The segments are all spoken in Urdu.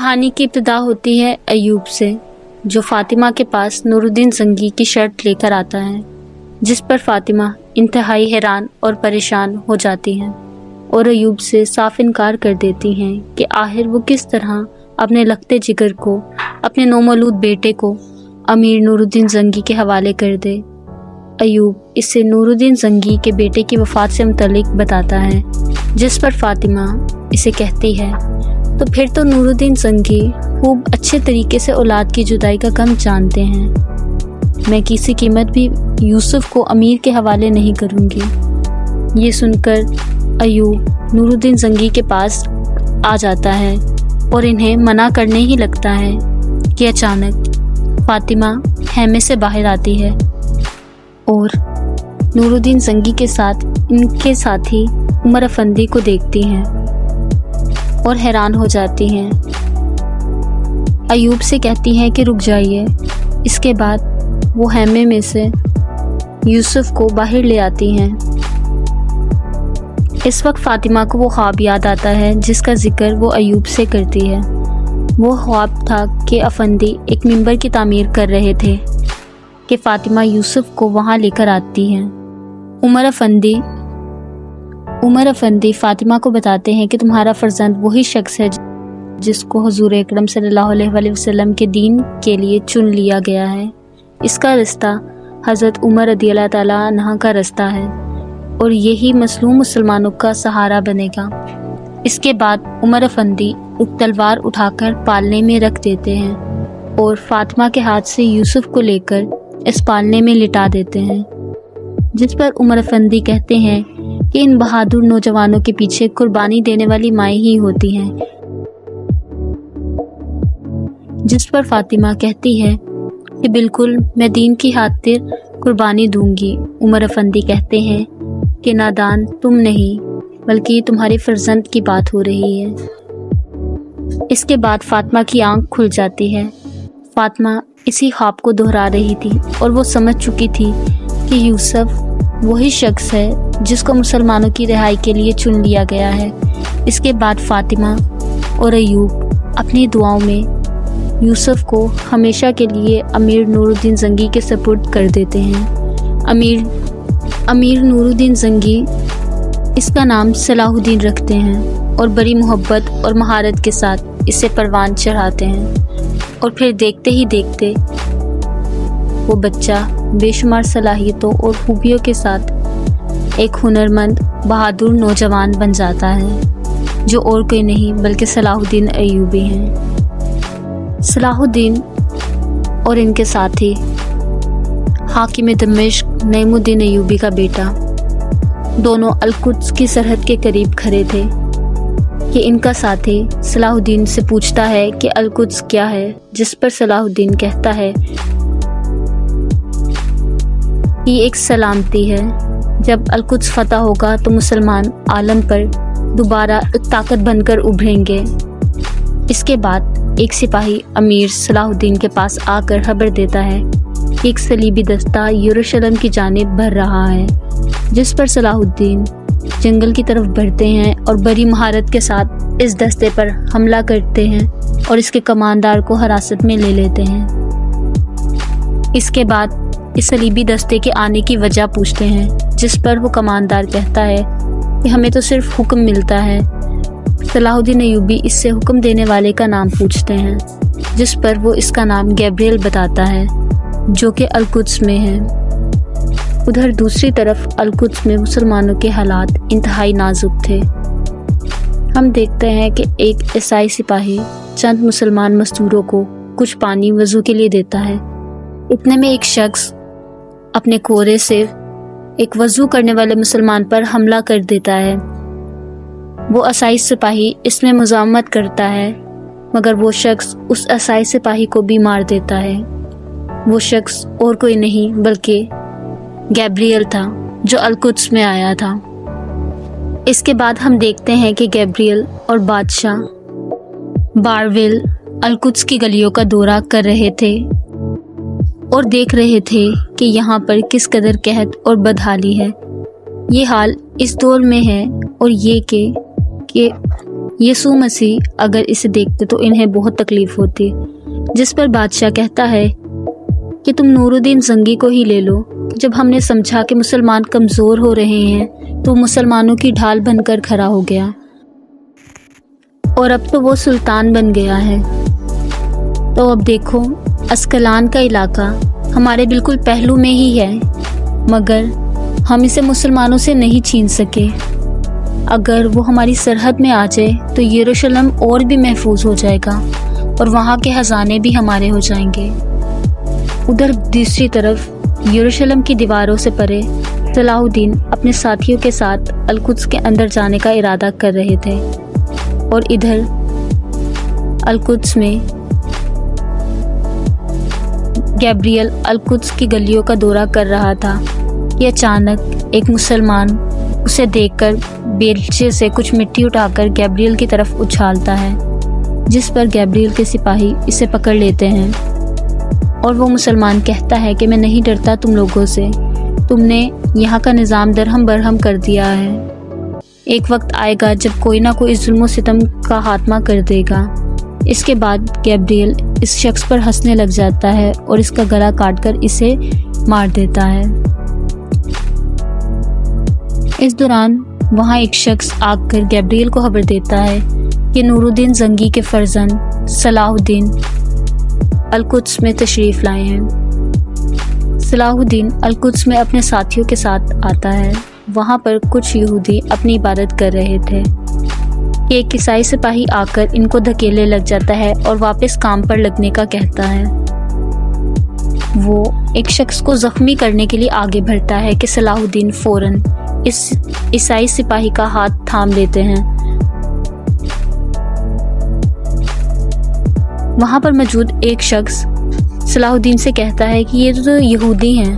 کہانی کی ابتدا ہوتی ہے ایوب سے، جو فاطمہ کے پاس نورالدین زنگی کی شرط لے کر آتا ہے، جس پر فاطمہ انتہائی حیران اور پریشان ہو جاتی ہیں اور ایوب سے صاف انکار کر دیتی ہیں کہ آخر وہ کس طرح اپنے لگتے جگر کو، اپنے نومولود بیٹے کو امیر نورالدین زنگی کے حوالے کر دے۔ ایوب اسے نورالدین زنگی کے بیٹے کی وفات سے متعلق بتاتا ہے، جس پر فاطمہ اسے کہتی ہے تو پھر تو نورالدین زنگی خوب اچھے طریقے سے اولاد کی جدائی کا غم جانتے ہیں، میں کسی قیمت بھی یوسف کو امیر کے حوالے نہیں کروں گی۔ یہ سن کر ایوب نورالدین زنگی کے پاس آ جاتا ہے اور انہیں منع کرنے ہی لگتا ہے کہ اچانک فاطمہ خیمے سے باہر آتی ہے اور نورالدین زنگی کے ساتھ ان کے ساتھی عمر افندی کو دیکھتی ہیں اور حیران ہو جاتی ہیں۔ ایوب سے کہتی ہیں کہ رک جائیے۔ اس کے بعد وہ خیمے میں سے یوسف کو باہر لے آتی ہیں۔ اس وقت فاطمہ کو وہ خواب یاد آتا ہے جس کا ذکر وہ ایوب سے کرتی ہے۔ وہ خواب تھا کہ افندی ایک ممبر کی تعمیر کر رہے تھے کہ فاطمہ یوسف کو وہاں لے کر آتی ہیں۔ عمر افندی فاطمہ کو بتاتے ہیں کہ تمہارا فرزند وہی شخص ہے جس کو حضور اکرم صلی اللہ علیہ وسلم کے دین کے لیے چن لیا گیا ہے۔ اس کا رستہ حضرت عمر رضی اللہ تعالیٰ عنہ کا رستہ ہے اور یہی مظلوم مسلمانوں کا سہارا بنے گا۔ اس کے بعد عمر افندی ایک تلوار اٹھا کر پالنے میں رکھ دیتے ہیں اور فاطمہ کے ہاتھ سے یوسف کو لے کر اس پالنے میں لٹا دیتے ہیں، جس پر عمر افندی کہتے ہیں کہ ان بہادر نوجوانوں کے پیچھے قربانی دینے والی مائیں ہی ہوتی ہیں، جس پر فاطمہ کہتی ہے کہ بالکل میں دین کی خاطر قربانی دوں گی۔ عمر افندی کہتے ہیں کہ نادان تم نہیں بلکہ یہ تمہارے فرزند کی بات ہو رہی ہے۔ اس کے بعد فاطمہ کی آنکھ کھل جاتی ہے۔ فاطمہ اسی خواب کو دہرا رہی تھی اور وہ سمجھ چکی تھی کہ یوسف وہی شخص ہے جس کو مسلمانوں کی رہائی کے لیے چن لیا گیا ہے۔ اس کے بعد فاطمہ اور ایوب اپنی دعاؤں میں یوسف کو ہمیشہ کے لیے امیر نورالدین زنگی کے سپرد کر دیتے ہیں۔ امیر نورالدین زنگی اس کا نام صلاح الدین رکھتے ہیں اور بڑی محبت اور مہارت کے ساتھ اسے پروان چڑھاتے ہیں، اور پھر دیکھتے ہی دیکھتے وہ بچہ بے شمار صلاحیتوں اور خوبیوں کے ساتھ ایک ہنرمند بہادر نوجوان بن جاتا ہے، جو اور کوئی نہیں بلکہ صلاح الدین ایوبی ہیں۔ صلاح الدین اور ان کے ساتھی حاکم دمشق نعیم الدین ایوبی کا بیٹا دونوں القدس کی سرحد کے قریب کھڑے تھے کہ ان کا ساتھی صلاح الدین سے پوچھتا ہے کہ القدس کیا ہے، جس پر صلاح الدین کہتا ہے یہ ایک سلامتی ہے، جب القدس فتح ہوگا تو مسلمان عالم پر دوبارہ ایک طاقت بن کر ابھریں گے۔ اس کے بعد ایک سپاہی امیر صلاح الدین کے پاس آ کر خبر دیتا ہے کہ ایک صلیبی دستہ یروشلم کی جانب بڑھ رہا ہے، جس پر صلاح الدین جنگل کی طرف بڑھتے ہیں اور بڑی مہارت کے ساتھ اس دستے پر حملہ کرتے ہیں اور اس کے کماندار کو حراست میں لے لیتے ہیں۔ اس کے بعد اس صلیبی دستے کے آنے کی وجہ پوچھتے ہیں، جس پر وہ کماندار کہتا ہے کہ ہمیں تو صرف حکم ملتا ہے۔ صلاح الدین ایوبی اس سے حکم دینے والے کا نام پوچھتے ہیں، جس پر وہ اس کا نام گیبریل بتاتا ہے، جو کہ القدس میں ہے۔ ادھر دوسری طرف القدس میں مسلمانوں کے حالات انتہائی نازک تھے۔ ہم دیکھتے ہیں کہ ایک عیسائی سپاہی چند مسلمان مزدوروں کو کچھ پانی وضو کے لیے دیتا ہے۔ اتنے میں ایک شخص اپنے کورے سے ایک وضو کرنے والے مسلمان پر حملہ کر دیتا ہے۔ وہ عیسائی سپاہی اس میں مزاحمت کرتا ہے، مگر وہ شخص اس عیسائی سپاہی کو بھی مار دیتا ہے۔ وہ شخص اور کوئی نہیں بلکہ گیبریل تھا، جو القدس میں آیا تھا۔ اس کے بعد ہم دیکھتے ہیں کہ گیبریل اور بادشاہ بارویل القدس کی گلیوں کا دورہ کر رہے تھے اور دیکھ رہے تھے کہ یہاں پر کس قدر قحط اور بدحالی ہے۔ یہ حال اس دور میں ہے اور یہ کہ یسوع مسیح اگر اسے دیکھتے تو انہیں بہت تکلیف ہوتی، جس پر بادشاہ کہتا ہے کہ تم نور الدین زنگی کو ہی لے لو۔ جب ہم نے سمجھا کہ مسلمان کمزور ہو رہے ہیں تو مسلمانوں کی ڈھال بن کر کھڑا ہو گیا، اور اب تو وہ سلطان بن گیا ہے۔ تو اب دیکھو، اسکلان کا علاقہ ہمارے بالکل پہلو میں ہی ہے، مگر ہم اسے مسلمانوں سے نہیں چھین سکے۔ اگر وہ ہماری سرحد میں آ جائے تو یروشلم اور بھی محفوظ ہو جائے گا اور وہاں کے خزانے بھی ہمارے ہو جائیں گے۔ ادھر دوسری طرف یروشلم کی دیواروں سے پرے صلاح الدین اپنے ساتھیوں کے ساتھ القدس کے اندر جانے کا ارادہ کر رہے تھے، اور ادھر القدس میں گیبریل القدس کی گلیوں کا دورہ کر رہا تھا کہ اچانک ایک مسلمان اسے دیکھ کر بیلچے سے کچھ مٹی اٹھا کر گیبریل کی طرف اچھالتا ہے، جس پر گیبریل کے سپاہی اسے پکڑ لیتے ہیں، اور وہ مسلمان کہتا ہے کہ میں نہیں ڈرتا تم لوگوں سے، تم نے یہاں کا نظام درہم برہم کر دیا ہے۔ ایک وقت آئے گا جب کوئی نہ کوئی ظلم و ستم کا خاتمہ کر دے گا۔ اس کے بعد گیبریل اس شخص پر ہنسنے لگ جاتا ہے اور اس کا گلا کاٹ کر اسے مار دیتا ہے۔ اس دوران وہاں ایک شخص آ کر گیبریل کو خبر دیتا ہے کہ نور الدین زنگی کے فرزند صلاح الدین القدس میں تشریف لائے ہیں۔ صلاح الدین القدس میں اپنے ساتھیوں کے ساتھ آتا ہے۔ وہاں پر کچھ یہودی اپنی عبادت کر رہے تھے کہ ایک عیسائی سپاہی آ کر ان کو دھکیلے لگ جاتا ہے اور واپس کام پر لگنے کا کہتا ہے۔ وہ ایک شخص کو زخمی کرنے کے لیے آگے بڑھتا ہے کہ صلاح الدین فوراً اس عیسائی سپاہی کا ہاتھ تھام لیتے ہیں۔ وہاں پر موجود ایک شخص صلاح الدین سے کہتا ہے کہ یہ تو یہودی ہیں،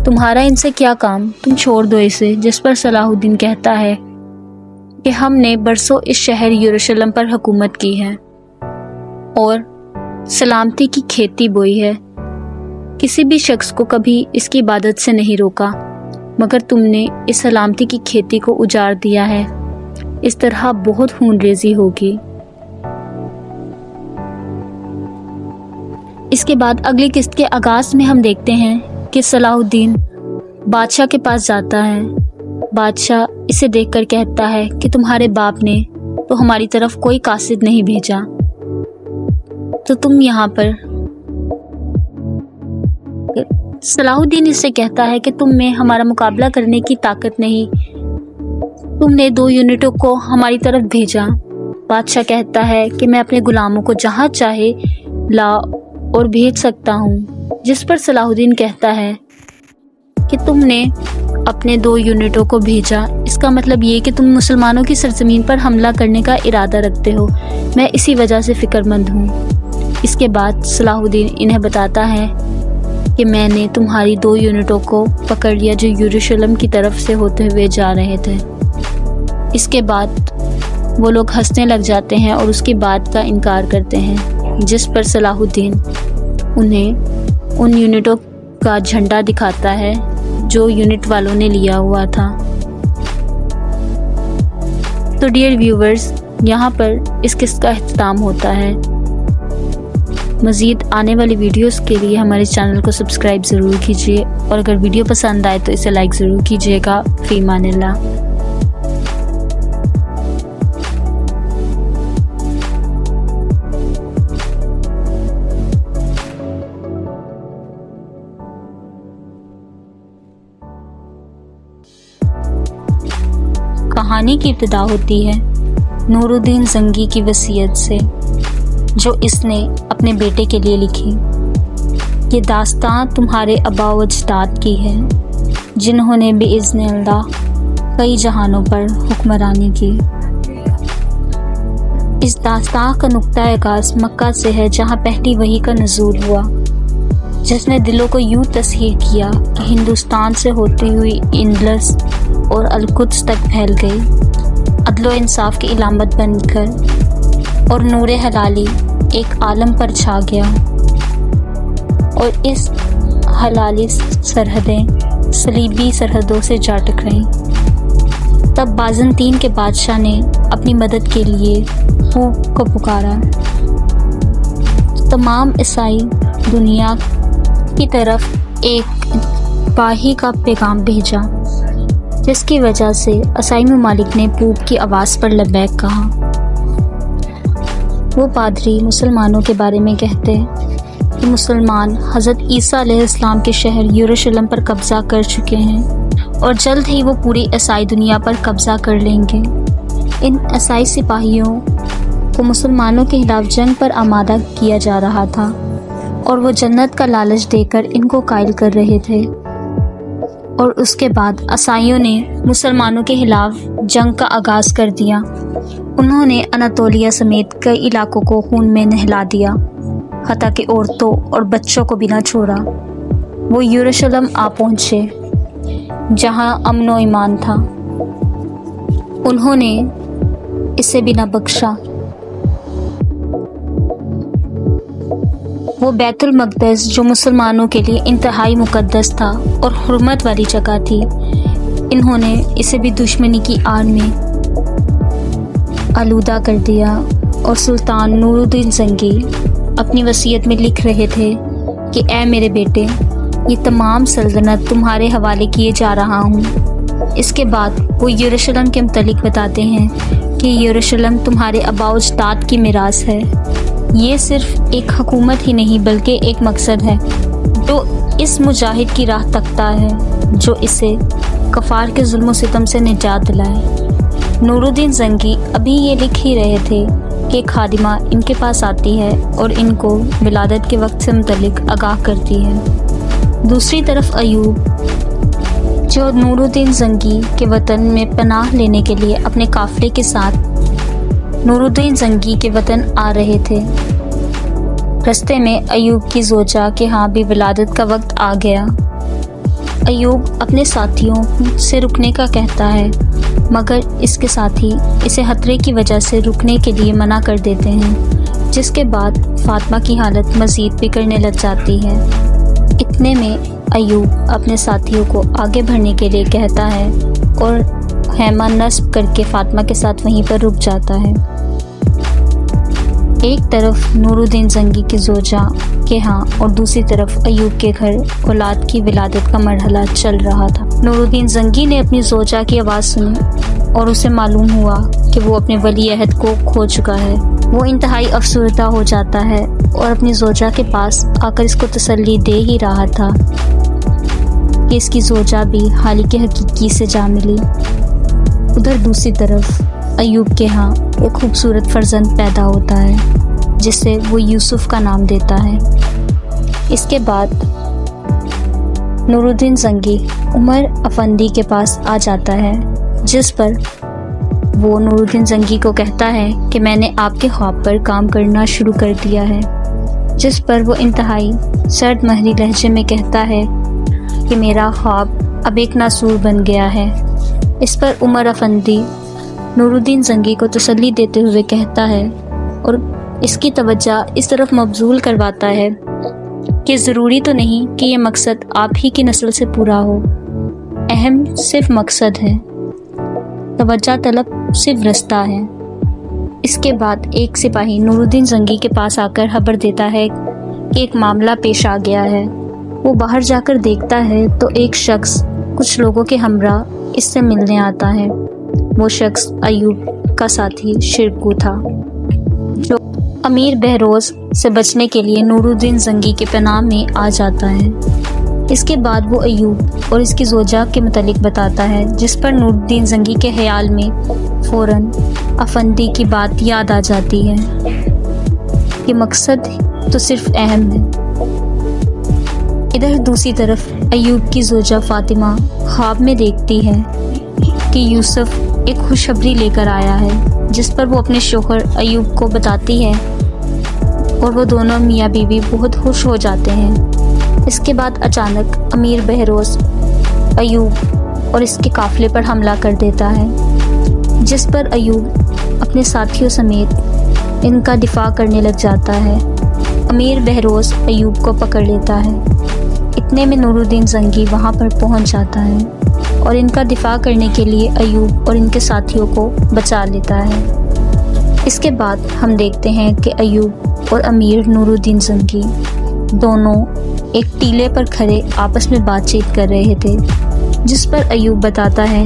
تمہارا ان سے کیا کام، تم چھوڑ دو اسے، جس پر صلاح الدین کہتا ہے کہ ہم نے برسوں اس شہر یروشلم پر حکومت کی ہے اور سلامتی کی کھیتی بوئی ہے، کسی بھی شخص کو کبھی اس کی عبادت سے نہیں روکا، مگر تم نے اس سلامتی کی کھیتی کو اجاڑ دیا ہے، اس طرح بہت خون ریزی ہوگی۔ اس کے بعد اگلی قسط کے آغاز میں ہم دیکھتے ہیں کہ صلاح الدین بادشاہ کے پاس جاتا ہے۔ بادشاہ اسے دیکھ کر کہتا ہے کہ تمہارے باپ نے تو ہماری طرف کوئی قاصد نہیں بھیجا، تو تم یہاں پر۔ صلاح الدین اس سے کہتا ہے کہ تم میں ہمارا مقابلہ کرنے کی طاقت نہیں، تم نے 2 یونٹوں کو ہماری طرف بھیجا۔ بادشاہ کہتا ہے کہ میں اپنے غلاموں کو جہاں چاہے لا اور بھیج سکتا ہوں، جس پر صلاح الدین کہتا ہے کہ تم نے اپنے 2 یونٹوں کو بھیجا، اس کا مطلب یہ کہ تم مسلمانوں کی سرزمین پر حملہ کرنے کا ارادہ رکھتے ہو، میں اسی وجہ سے فکر مند ہوں۔ اس کے بعد صلاح الدین انہیں بتاتا ہے کہ میں نے تمہاری 2 یونٹوں کو پکڑ لیا جو یروشلم کی طرف سے ہوتے ہوئے جا رہے تھے۔ اس کے بعد وہ لوگ ہنسنے لگ جاتے ہیں اور اس کی بات کا انکار کرتے ہیں، جس پر صلاح الدین انہیں ان یونٹوں کا جھنڈا دکھاتا ہے جو یونٹ والوں نے لیا ہوا تھا۔ تو ڈیئر ویورز، یہاں پر اس قسط کا اختتام ہوتا ہے۔ مزید آنے والی ویڈیوز کے لیے ہمارے چینل کو سبسکرائب ضرور کیجیے، اور اگر ویڈیو پسند آئے تو اسے لائک ضرور کیجیے گا۔ فی امان اللہ۔ کہانی کی ابتدا ہوتی ہے نور الدین زنگی کی وصیت سے، جو اس نے اپنے بیٹے کے لیے لکھی۔ یہ داستان تمہارے آباء و اجداد کی ہے، جنہوں نے بإذن اللہ کئی جہانوں پر حکمرانی کی۔ اس داستان کا نقطہ آغاز مکہ سے ہے، جہاں پہلی وحی کا نزول ہوا، جس نے دلوں کو یوں تسخیر کیا کہ ہندوستان سے ہوتی ہوئی اندلس اور القدس تک پھیل گئی، عدل و انصاف کی علامت بن کر، اور نور حلالی ایک عالم پر چھا گیا، اور اس حلالی سرحدیں صلیبی سرحدوں سے جا ٹکرائیں۔ تب بازنطین کے بادشاہ نے اپنی مدد کے لیے پوپ کو پکارا۔ تمام عیسائی دنیا کی طرف ایک باہی کا پیغام بھیجا، جس کی وجہ سے عیسائی ممالک نے پوپ کی آواز پر لبیک کہا۔ وہ پادری مسلمانوں کے بارے میں کہتے کہ مسلمان حضرت عیسیٰ علیہ السلام کے شہر یروشلم پر قبضہ کر چکے ہیں اور جلد ہی وہ پوری عیسائی دنیا پر قبضہ کر لیں گے۔ ان عیسائی سپاہیوں کو مسلمانوں کے خلاف جنگ پر آمادہ کیا جا رہا تھا اور وہ جنت کا لالچ دے کر ان کو قائل کر رہے تھے، اور اس کے بعد عیسائیوں نے مسلمانوں کے خلاف جنگ کا آغاز کر دیا۔ انہوں نے اناتولیہ سمیت کئی علاقوں کو خون میں نہلا دیا، حتیٰ کہ عورتوں اور بچوں کو بھی نہ چھوڑا۔ وہ یروشلم آ پہنچے جہاں امن و ایمان تھا، انہوں نے اسے بھی نہ بخشا۔ وہ بیت المقدس جو مسلمانوں کے لیے انتہائی مقدس تھا اور حرمت والی جگہ تھی، انہوں نے اسے بھی دشمنی کی آڑ میں آلودہ کر دیا۔ اور سلطان نور الدین زنگی اپنی وصیت میں لکھ رہے تھے کہ اے میرے بیٹے، یہ تمام سلطنت تمہارے حوالے کیے جا رہا ہوں۔ اس کے بعد وہ یروشلم کے متعلق بتاتے ہیں کہ یروشلم تمہارے آباء و اجداد کی میراث ہے۔ یہ صرف ایک حکومت ہی نہیں بلکہ ایک مقصد ہے جو اس مجاہد کی راہ تکتا ہے، جو اسے کفار کے ظلم و ستم سے نجات دلائے۔ نور الدین زنگی ابھی یہ لکھ ہی رہے تھے کہ ایک خادمہ ان کے پاس آتی ہے اور ان کو ولادت کے وقت سے متعلق آگاہ کرتی ہے۔ دوسری طرف ایوب، جو نور الدین زنگی کے وطن میں پناہ لینے کے لیے اپنے قافلے کے ساتھ نور الدین زنگی کے وطن آ رہے تھے، رستے میں ایوب کی زوجہ کے ہاں بھی ولادت کا وقت آ گیا۔ ایوب اپنے ساتھیوں سے رکنے کا کہتا ہے، مگر اس کے ساتھی اسے خطرے کی وجہ سے رکنے کے لیے منع کر دیتے ہیں، جس کے بعد فاطمہ کی حالت مزید بگڑنے لگ جاتی ہے۔ اتنے میں ایوب اپنے ساتھیوں کو آگے بڑھنے کے لیے کہتا ہے اور خیمہ نصب کر کے فاطمہ کے ساتھ وہیں پر رک جاتا ہے۔ ایک طرف نور الدین زنگی کی زوجہ کے ہاں اور دوسری طرف ایوب کے گھر اولاد کی ولادت کا مرحلہ چل رہا تھا۔ نور الدین زنگی نے اپنی زوجہ کی آواز سنی اور اسے معلوم ہوا کہ وہ اپنے ولی عہد کو کھو چکا ہے۔ وہ انتہائی افسردہ ہو جاتا ہے اور اپنی زوجہ کے پاس آ کر اس کو تسلی دے ہی رہا تھا کہ اس کی زوجہ بھی خالق حقیقی سے جا ملی۔ ادھر دوسری طرف ایوب کے ہاں ایک خوبصورت فرزند پیدا ہوتا ہے جس سے وہ یوسف کا نام دیتا ہے۔ اس کے بعد نور الدین زنگی عمر افندی کے پاس آ جاتا ہے، جس پر وہ نور الدین زنگی کو کہتا ہے کہ میں نے آپ کے خواب پر کام کرنا شروع کر دیا ہے، جس پر وہ انتہائی سرد مہری لہجے میں کہتا ہے کہ میرا خواب اب ایک ناسور بن گیا ہے۔ اس پر عمر افندی نور الدین زنگی کو تسلی دیتے ہوئے کہتا ہے اور اس کی توجہ اس طرف مبذول کرواتا ہے کہ ضروری تو نہیں کہ یہ مقصد آپ ہی کی نسل سے پورا ہو، اہم صرف مقصد ہے، توجہ طلب صرف رستہ ہے۔ اس کے بعد ایک سپاہی نور الدین زنگی کے پاس آ کر خبر دیتا ہے کہ ایک معاملہ پیش آ گیا ہے۔ وہ باہر جا کر دیکھتا ہے تو ایک شخص کچھ لوگوں کے ہمراہ اس سے ملنے آتا ہے۔ وہ شخص ایوب کا ساتھی شرکو تھا، جو امیر بہروز سے بچنے کے لیے نور الدین زنگی کے پناہ میں آ جاتا ہے۔ اس کے بعد وہ ایوب اور اس کی زوجہ کے متعلق بتاتا ہے، جس پر نور الدین زنگی کے خیال میں فوراً افندی کی بات یاد آ جاتی ہے کہ مقصد تو صرف اہم ہے۔ ادھر دوسری طرف ایوب کی زوجہ فاطمہ خواب میں دیکھتی ہے کہ یوسف ایک خوشخبری لے کر آیا ہے، جس پر وہ اپنے شوہر ایوب کو بتاتی ہے اور وہ دونوں میاں بیوی بہت خوش ہو جاتے ہیں۔ اس کے بعد اچانک امیر بہروز ایوب اور اس کے قافلے پر حملہ کر دیتا ہے، جس پر ایوب اپنے ساتھیوں سمیت ان کا دفاع کرنے لگ جاتا ہے۔ امیر بہروز ایوب کو پکڑ لیتا ہے۔ اتنے میں نور الدین زنگی وہاں پر پہنچ جاتا ہے اور ان کا دفاع کرنے کے لیے ایوب اور ان کے ساتھیوں کو بچا لیتا ہے۔ اس کے بعد ہم دیکھتے ہیں کہ ایوب اور امیر نور الدین زنگی دونوں ایک ٹیلے پر کھڑے آپس میں بات چیت کر رہے تھے، جس پر ایوب بتاتا ہے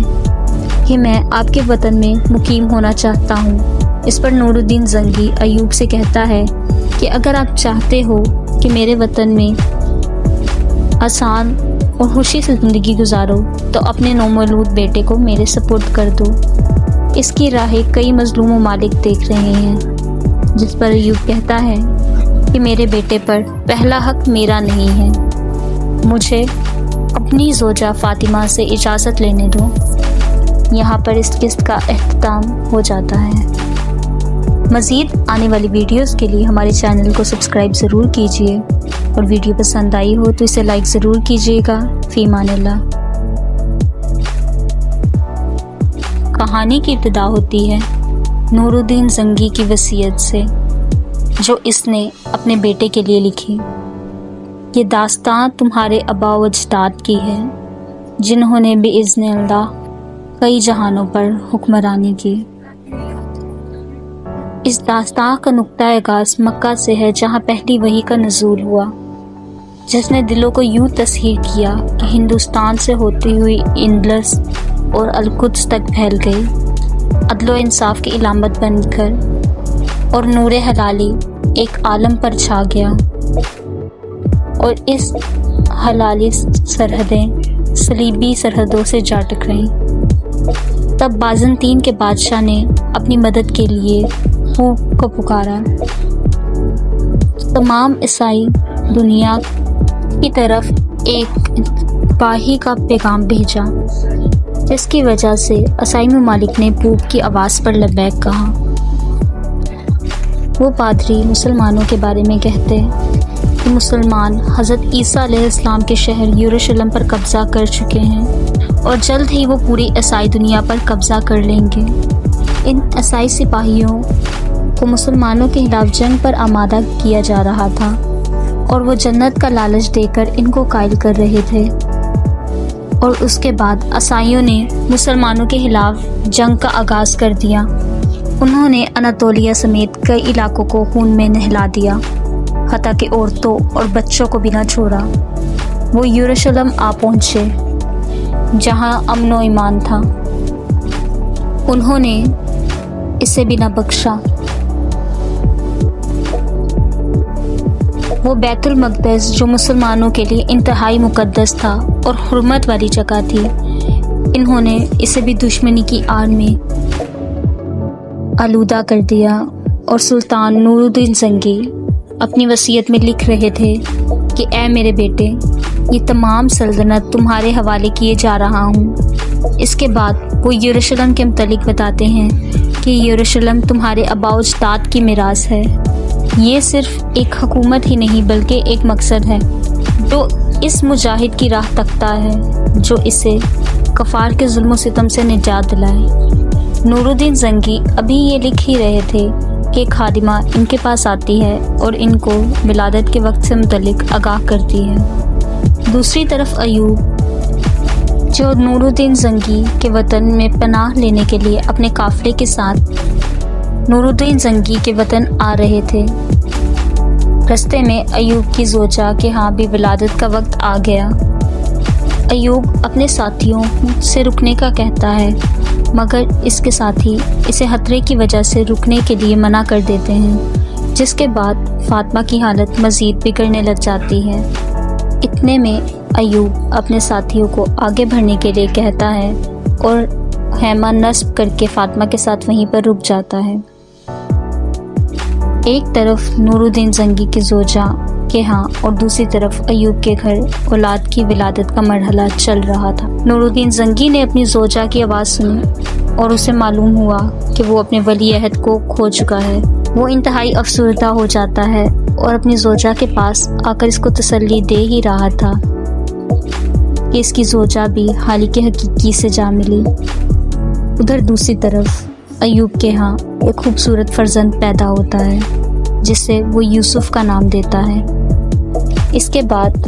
کہ میں آپ کے وطن میں مقیم ہونا چاہتا ہوں۔ اس پر نور الدین زنگی ایوب سے کہتا ہے کہ اگر آپ چاہتے ہو کہ میرے وطن میں آسان اور خوشی سے زندگی گزارو تو اپنے نومولود بیٹے کو میرے سپرد کر دو۔ اس کی راہیں کئی مظلوم ممالک دیکھ رہے ہیں، جس پر ایوب کہتا ہے کہ میرے بیٹے پر پہلا حق میرا نہیں ہے، مجھے اپنی زوجہ فاطمہ سے اجازت لینے دو۔ یہاں پر اس قسط کا اختتام ہو جاتا ہے۔ مزید آنے والی ویڈیوز کے لیے ہمارے چینل کو سبسکرائب ضرور کیجیے، اور ویڈیو پسند آئی ہو تو اسے لائک ضرور کیجیے گا۔ فی امان اللہ۔ کہانی کی ابتدا ہوتی ہے نور الدین زنگی کی وصیت سے، جو اس نے اپنے بیٹے کے لیے لکھی۔ یہ داستان تمہارے آباء و اجداد کی ہے، جنہوں نے بإذن اللہ کئی جہانوں پر حکمرانی کی۔ اس داستان کا نقطہ آغاز مکہ سے ہے، جہاں پہلی وحی کا نزول ہوا، جس نے دلوں کو یوں تسخیر کیا کہ ہندوستان سے ہوتی ہوئی اندلس اور القدس تک پھیل گئی، عدل و انصاف کی علامت بن کر، اور نور حلالی ایک عالم پر چھا گیا، اور اس حلالی سرحدیں صلیبی سرحدوں سے جا ٹکرائیں۔ تب بازنطین کے بادشاہ نے اپنی مدد کے لیے خوب کو پکارا، تمام عیسائی دنیا کی طرف ایک باہی کا پیغام بھیجا، جس کی وجہ سے عیسائی ممالک نے پوپ کی آواز پر لبیک کہا۔ وہ پادری مسلمانوں کے بارے میں کہتے کہ مسلمان حضرت عیسیٰ علیہ السلام کے شہر یروشلم پر قبضہ کر چکے ہیں، اور جلد ہی وہ پوری عیسائی دنیا پر قبضہ کر لیں گے۔ ان عیسائی سپاہیوں کو مسلمانوں کے خلاف جنگ پر آمادہ کیا جا رہا تھا، اور وہ جنت کا لالچ دے کر ان کو قائل کر رہے تھے۔ اور اس کے بعد عیسائیوں نے مسلمانوں کے خلاف جنگ کا آغاز کر دیا۔ انہوں نے اناتولیہ سمیت کئی علاقوں کو خون میں نہلا دیا، حتیٰ کہ عورتوں اور بچوں کو بھی نہ چھوڑا۔ وہ یروشلم آ پہنچے، جہاں امن و ایمان تھا۔ انہوں نے اسے بھی نہ بخشا۔ وہ بیت المقدس، جو مسلمانوں کے لیے انتہائی مقدس تھا اور حرمت والی جگہ تھی، انہوں نے اسے بھی دشمنی کی آڑ میں آلودہ کر دیا۔ اور سلطان نور الدین زنگی اپنی وصیت میں لکھ رہے تھے کہ اے میرے بیٹے، یہ تمام سلطنت تمہارے حوالے کیے جا رہا ہوں۔ اس کے بعد وہ یروشلم کے متعلق بتاتے ہیں کہ یروشلم تمہارے آباء و اجداد کی میراث ہے۔ یہ صرف ایک حکومت ہی نہیں بلکہ ایک مقصد ہے جو اس مجاہد کی راہ تکتا ہے، جو اسے کفار کے ظلم و ستم سے نجات دلائے۔ نور الدین زنگی ابھی یہ لکھ ہی رہے تھے کہ خادمہ ان کے پاس آتی ہے اور ان کو ولادت کے وقت سے متعلق آگاہ کرتی ہے۔ دوسری طرف ایوب، جو نور الدین زنگی کے وطن میں پناہ لینے کے لیے اپنے قافلے کے ساتھ نور الدین زنگی کے وطن آ رہے تھے، رستے میں ایوب کی زوجہ کے ہاں بھی ولادت کا وقت آ گیا۔ ایوب اپنے ساتھیوں سے رکنے کا کہتا ہے، مگر اس کے ساتھی اسے خطرے کی وجہ سے رکنے کے لیے منع کر دیتے ہیں، جس کے بعد فاطمہ کی حالت مزید بگڑنے لگ جاتی ہے۔ اتنے میں ایوب اپنے ساتھیوں کو آگے بڑھنے کے لیے کہتا ہے اور خیمہ نصب کر کے فاطمہ کے ساتھ وہیں پر رک جاتا ہے۔ ایک طرف نور الدین زنگی کی زوجہ کے ہاں اور دوسری طرف ایوب کے گھر اولاد کی ولادت کا مرحلہ چل رہا تھا۔ نور الدین زنگی نے اپنی زوجہ کی آواز سنی اور اسے معلوم ہوا کہ وہ اپنے ولی عہد کو کھو چکا ہے۔ وہ انتہائی افسردہ ہو جاتا ہے اور اپنی زوجہ کے پاس آ کر اس کو تسلی دے ہی رہا تھا کہ اس کی زوجہ بھی خالق حقیقی سے جا ملی۔ ادھر دوسری طرف ایوب کے ہاں ایک خوبصورت فرزند پیدا ہوتا ہے، جسے وہ یوسف کا نام دیتا ہے۔ اس کے بعد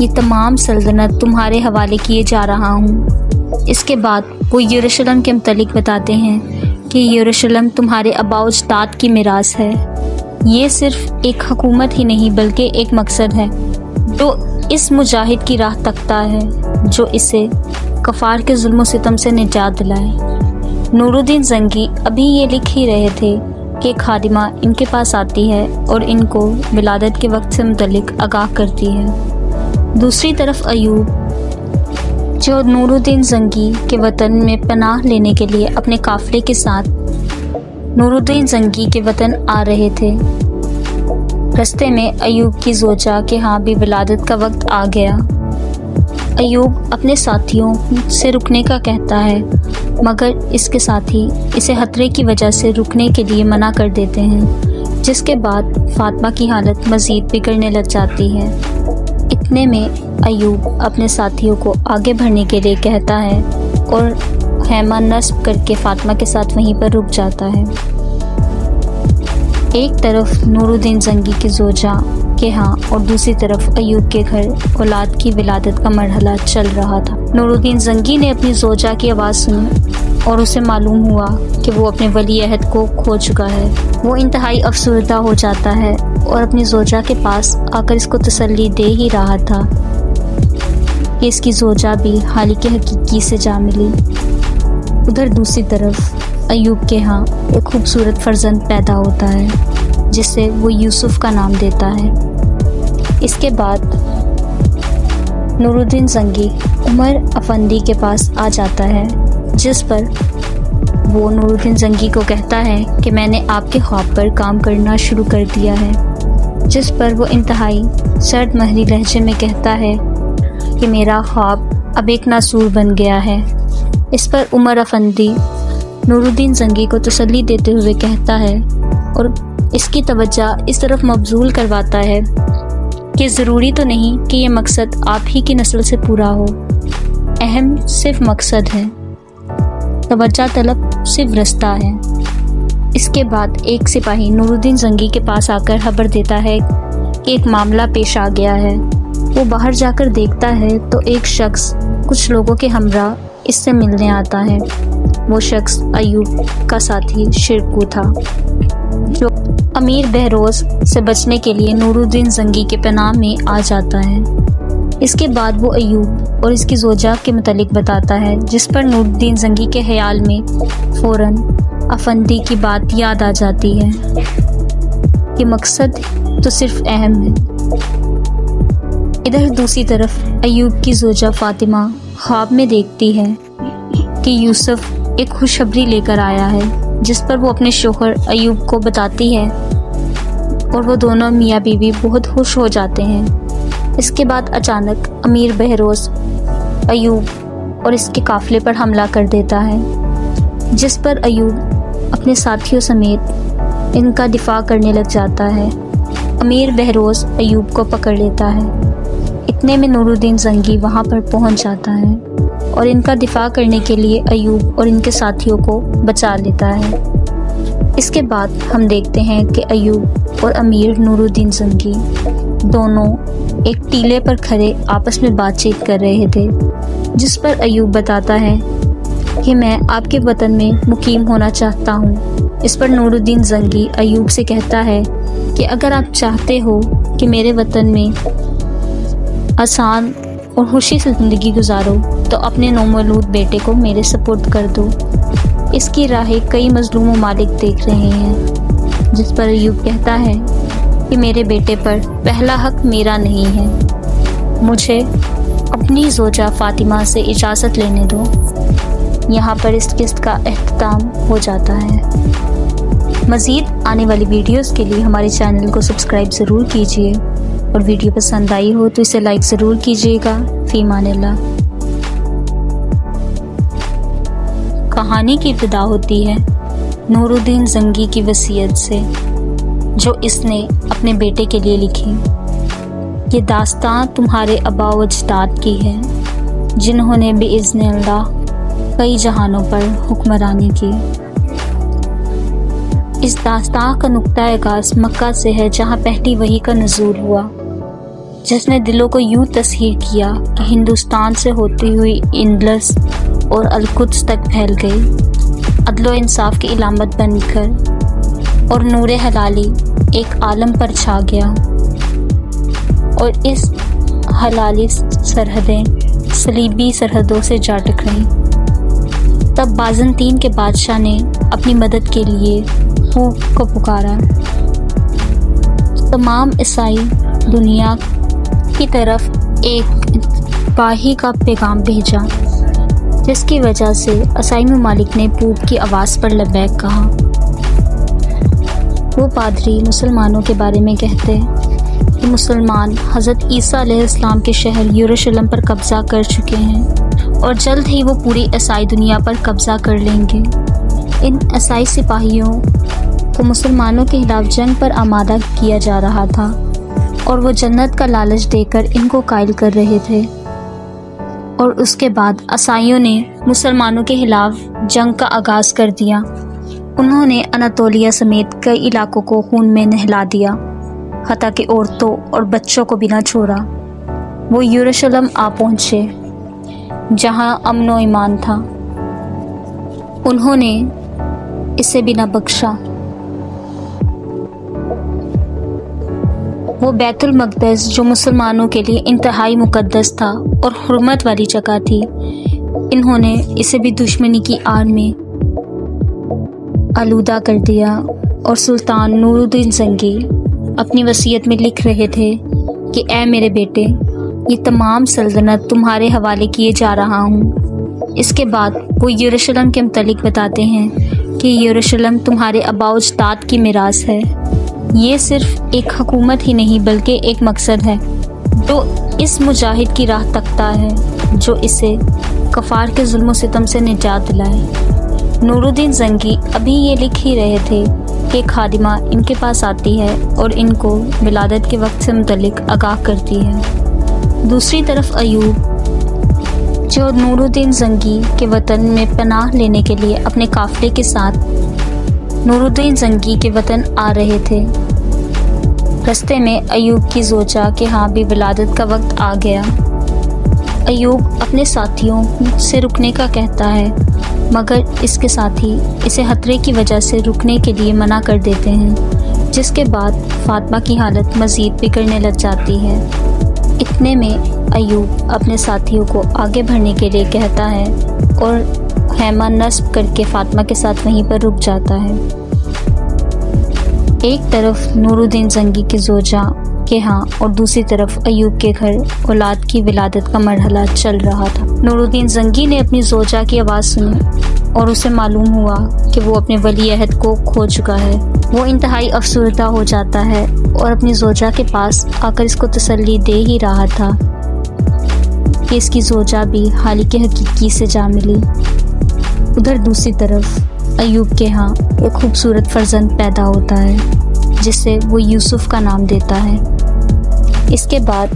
یہ تمام سلطنت تمہارے حوالے کیے جا رہا ہوں۔ اس کے بعد وہ یروشلم کے متعلق بتاتے ہیں کہ یروشلم تمہارے آباء و اجداد کی میراث ہے۔ یہ صرف ایک حکومت ہی نہیں بلکہ ایک مقصد ہے جو اس مجاہد کی راہ تکتا ہے جو اسے کفار کے ظلم و ستم سے نجات دلائے۔ نور الدین زنگی ابھی یہ لکھ ہی رہے تھے کہ ایک خادمہ ان کے پاس آتی ہے اور ان کو ولادت کے وقت سے متعلق آگاہ کرتی ہے۔ دوسری طرف ایوب جو نور الدین زنگی کے وطن میں پناہ لینے کے لیے اپنے قافلے کے ساتھ نور الدین زنگی کے وطن آ رہے تھے، رستے میں ایوب کی زوجہ کے ہاں بھی ولادت کا وقت آ گیا۔ ایوب اپنے ساتھیوں سے رکنے کا کہتا ہے مگر اس کے ساتھی اسے خطرے کی وجہ سے رکنے کے لیے منع کر دیتے ہیں، جس کے بعد فاطمہ کی حالت مزید بگڑنے لگ جاتی ہے۔ اتنے میں ایوب اپنے ساتھیوں کو آگے بڑھنے کے لیے کہتا ہے اور خیمہ نصب کر کے فاطمہ کے ساتھ وہیں پر رک جاتا ہے۔ ایک طرف نور الدین زنگی کی زوجہ کے ہاں اور دوسری طرف ایوب کے گھر اولاد کی ولادت کا مرحلہ چل رہا تھا۔ نور الدین زنگی نے اپنی زوجہ کی آواز سنی اور اسے معلوم ہوا کہ وہ اپنے ولی عہد کو کھو چکا ہے۔ وہ انتہائی افسردہ ہو جاتا ہے اور اپنی زوجہ کے پاس آ کر اس کو تسلی دے ہی رہا تھا کہ اس کی زوجہ بھی خالق حقیقی سے جا ملی۔ ادھر دوسری طرف ایوب کے ہاں ایک خوبصورت فرزند پیدا ہوتا ہے جسے وہ یوسف کا نام دیتا ہے۔ اس کے بعد نور الدین زنگی عمر افندی کے پاس آ جاتا ہے، جس پر وہ نور الدین زنگی کو کہتا ہے کہ میں نے آپ کے خواب پر کام کرنا شروع کر دیا ہے، جس پر وہ انتہائی سرد مہری لہجے میں کہتا ہے کہ میرا خواب اب ایک ناسور بن گیا ہے۔ اس پر عمر افندی نور الدین زنگی کو تسلی دیتے ہوئے کہتا ہے اور اس کی توجہ اس طرف مبذول کرواتا ہے کہ ضروری تو نہیں کہ یہ مقصد آپ ہی کی نسل سے پورا ہو، اہم صرف مقصد ہے، توجہ طلب صرف رستہ ہے۔ اس کے بعد ایک سپاہی نور الدین زنگی کے پاس آ کر خبر دیتا ہے کہ ایک معاملہ پیش آ گیا ہے۔ وہ باہر جا کر دیکھتا ہے تو ایک شخص کچھ لوگوں کے ہمراہ اس سے ملنے آتا ہے۔ وہ شخص ایوب کا ساتھی شرکو تھا جو امیر بہروز سے بچنے کے لیے نور الدین زنگی کے پناہ میں آ جاتا ہے۔ اس کے بعد وہ ایوب اور اس کی زوجہ کے متعلق بتاتا ہے، جس پر نور الدین زنگی کے خیال میں فوراً افندی کی بات یاد آ جاتی ہے کہ مقصد تو صرف اہم ہے۔ ادھر دوسری طرف ایوب کی زوجہ فاطمہ خواب میں دیکھتی ہے کہ یوسف ایک خوشخبری لے کر آیا ہے، جس پر وہ اپنے شوہر ایوب کو بتاتی ہے اور وہ دونوں میاں بیوی بہت خوش ہو جاتے ہیں۔ اس کے بعد اچانک امیر بہروز ایوب اور اس کے قافلے پر حملہ کر دیتا ہے، جس پر ایوب اپنے ساتھیوں سمیت ان کا دفاع کرنے لگ جاتا ہے۔ امیر بہروز ایوب کو پکڑ لیتا ہے۔ اتنے میں نور الدین زنگی وہاں پر پہنچ جاتا ہے اور ان کا دفاع کرنے کے لیے ایوب اور ان کے ساتھیوں کو بچا لیتا ہے۔ اس کے بعد ہم دیکھتے ہیں کہ ایوب اور امیر نور الدین زنگی دونوں ایک ٹیلے پر کھڑے آپس میں بات چیت کر رہے تھے، جس پر ایوب بتاتا ہے کہ میں آپ کے وطن میں مقیم ہونا چاہتا ہوں۔ اس پر نور الدین زنگی ایوب سے کہتا ہے کہ اگر آپ چاہتے ہو کہ میرے وطن میں آسان اور خوشی سے زندگی گزارو تو اپنے نومولود بیٹے کو میرے سپرد کر دو۔ اس کی راہیں کئی مظلوم ممالک دیکھ رہے ہیں، جس پر ایوب کہتا ہے کہ میرے بیٹے پر پہلا حق میرا نہیں ہے، مجھے اپنی زوجہ فاطمہ سے اجازت لینے دو۔ یہاں پر اس قسط کا اختتام ہو جاتا ہے۔ مزید آنے والی ویڈیوز کے لیے ہمارے چینل کو سبسکرائب ضرور کیجیے اور ویڈیو پسند آئی ہو تو اسے لائک ضرور کیجیے گا۔ فی امان اللہ۔ کہانی کی ابتدا ہوتی ہے نور الدین زنگی کی وصیت سے، جو اس نے اپنے بیٹے کے لیے لکھی۔ یہ داستان تمہارے آباء و اجداد کی ہے، جنہوں نے بإذن اللہ کئی جہانوں پر حکمرانی کی۔ اس داستان کا نقطہ آغاز مکہ سے ہے، جہاں پہلی وحی کا نزول ہوا۔ جس نے دلوں کو یوں تسخیر کیا کہ ہندوستان سے ہوتی ہوئی اندلس اور القدس تک پھیل گئی، عدل و انصاف کی علامت بن کر، اور نور حلالی ایک عالم پر چھا گیا، اور اس حلالی سرحدیں صلیبی سرحدوں سے جا ٹکرائیں۔ تب بازنطین کے بادشاہ نے اپنی مدد کے لیے خوب کو پکارا، تمام عیسائی دنیا کی طرف ایک باہی کا پیغام بھیجا، جس کی وجہ سے عیسائی ممالک نے پوپ کی آواز پر لبیک کہا۔ وہ پادری مسلمانوں کے بارے میں کہتے کہ مسلمان حضرت عیسیٰ علیہ السلام کے شہر یروشلم پر قبضہ کر چکے ہیں اور جلد ہی وہ پوری عیسائی دنیا پر قبضہ کر لیں گے۔ ان عیسائی سپاہیوں کو مسلمانوں کے خلاف جنگ پر آمادہ کیا جا رہا تھا، اور وہ جنت کا لالچ دے کر ان کو قائل کر رہے تھے۔ اور اس کے بعد عیسائیوں نے مسلمانوں کے خلاف جنگ کا آغاز کر دیا۔ انہوں نے اناتولیہ سمیت کئی علاقوں کو خون میں نہلا دیا، حتیٰ کہ عورتوں اور بچوں کو بھی نہ چھوڑا۔ وہ یروشلم آ پہنچے، جہاں امن و ایمان تھا۔ انہوں نے اسے بھی نہ بخشا۔ وہ بیت المقدس جو مسلمانوں کے لیے انتہائی مقدس تھا اور حرمت والی جگہ تھی، انہوں نے اسے بھی دشمنی کی آڑ میں آلودہ کر دیا۔ اور سلطان نور الدین زنگی اپنی وصیت میں لکھ رہے تھے کہ اے میرے بیٹے، یہ تمام سلطنت تمہارے حوالے کیے جا رہا ہوں۔ اس کے بعد وہ یروشلم کے متعلق بتاتے ہیں کہ یروشلم تمہارے آباء و اجداد کی میراث ہے۔ یہ صرف ایک حکومت ہی نہیں بلکہ ایک مقصد ہے جو اس مجاہد کی راہ تکتا ہے، جو اسے کفار کے ظلم و ستم سے نجات دلائے۔ نور الدین زنگی ابھی یہ لکھ ہی رہے تھے کہ ایک خادمہ ان کے پاس آتی ہے اور ان کو ولادت کے وقت سے متعلق آگاہ کرتی ہے۔ دوسری طرف ایوب، جو نور الدین زنگی کے وطن میں پناہ لینے کے لیے اپنے قافلے کے ساتھ نور الدین زنگی کے وطن آ رہے تھے، رستے میں ایوب کی زوجہ کے ہاں بھی ولادت کا وقت آ گیا۔ ایوب اپنے ساتھیوں سے رکنے کا کہتا ہے، مگر اس کے ساتھی اسے خطرے کی وجہ سے رکنے کے لیے منع کر دیتے ہیں، جس کے بعد فاطمہ کی حالت مزید بگڑنے لگ جاتی ہے۔ اتنے میں ایوب اپنے ساتھیوں کو آگے بڑھنے کے لیے کہتا ہے اور خیمہ نصب کر کے فاطمہ کے ساتھ وہیں پر رک جاتا ہے۔ ایک طرف نور الدین زنگی کی زوجہ کے ہاں اور دوسری طرف ایوب کے گھر اولاد کی ولادت کا مرحلہ چل رہا تھا۔ نور الدین زنگی نے اپنی زوجہ کی آواز سنی اور اسے معلوم ہوا کہ وہ اپنے ولی عہد کو کھو چکا ہے۔ وہ انتہائی افسردہ ہو جاتا ہے اور اپنی زوجہ کے پاس آ کر اس کو تسلی دے ہی رہا تھا کہ اس کی زوجہ بھی خالق حقیقی سے جا ملی۔ ادھر دوسری طرف ایوب کے ہاں ایک خوبصورت فرزند پیدا ہوتا ہے جسے وہ یوسف کا نام دیتا ہے۔ اس کے بعد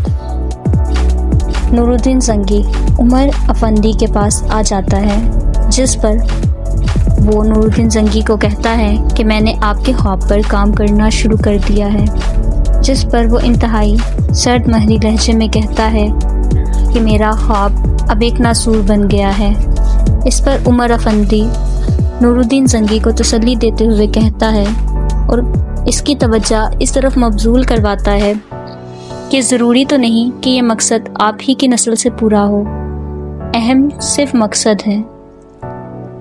نور الدین زنگی عمر افندی کے پاس آ جاتا ہے، جس پر وہ نور الدین زنگی کو کہتا ہے کہ میں نے آپ کے خواب پر کام کرنا شروع کر دیا ہے، جس پر وہ انتہائی سرد مہری لہجے میں کہتا ہے کہ میرا خواب اب ایک ناسور بن گیا ہے۔ اس پر عمر افندی نور الدین زنگی کو تسلی دیتے ہوئے کہتا ہے اور اس کی توجہ اس طرف مبذول کرواتا ہے کہ ضروری تو نہیں کہ یہ مقصد آپ ہی کی نسل سے پورا ہو، اہم صرف مقصد ہے،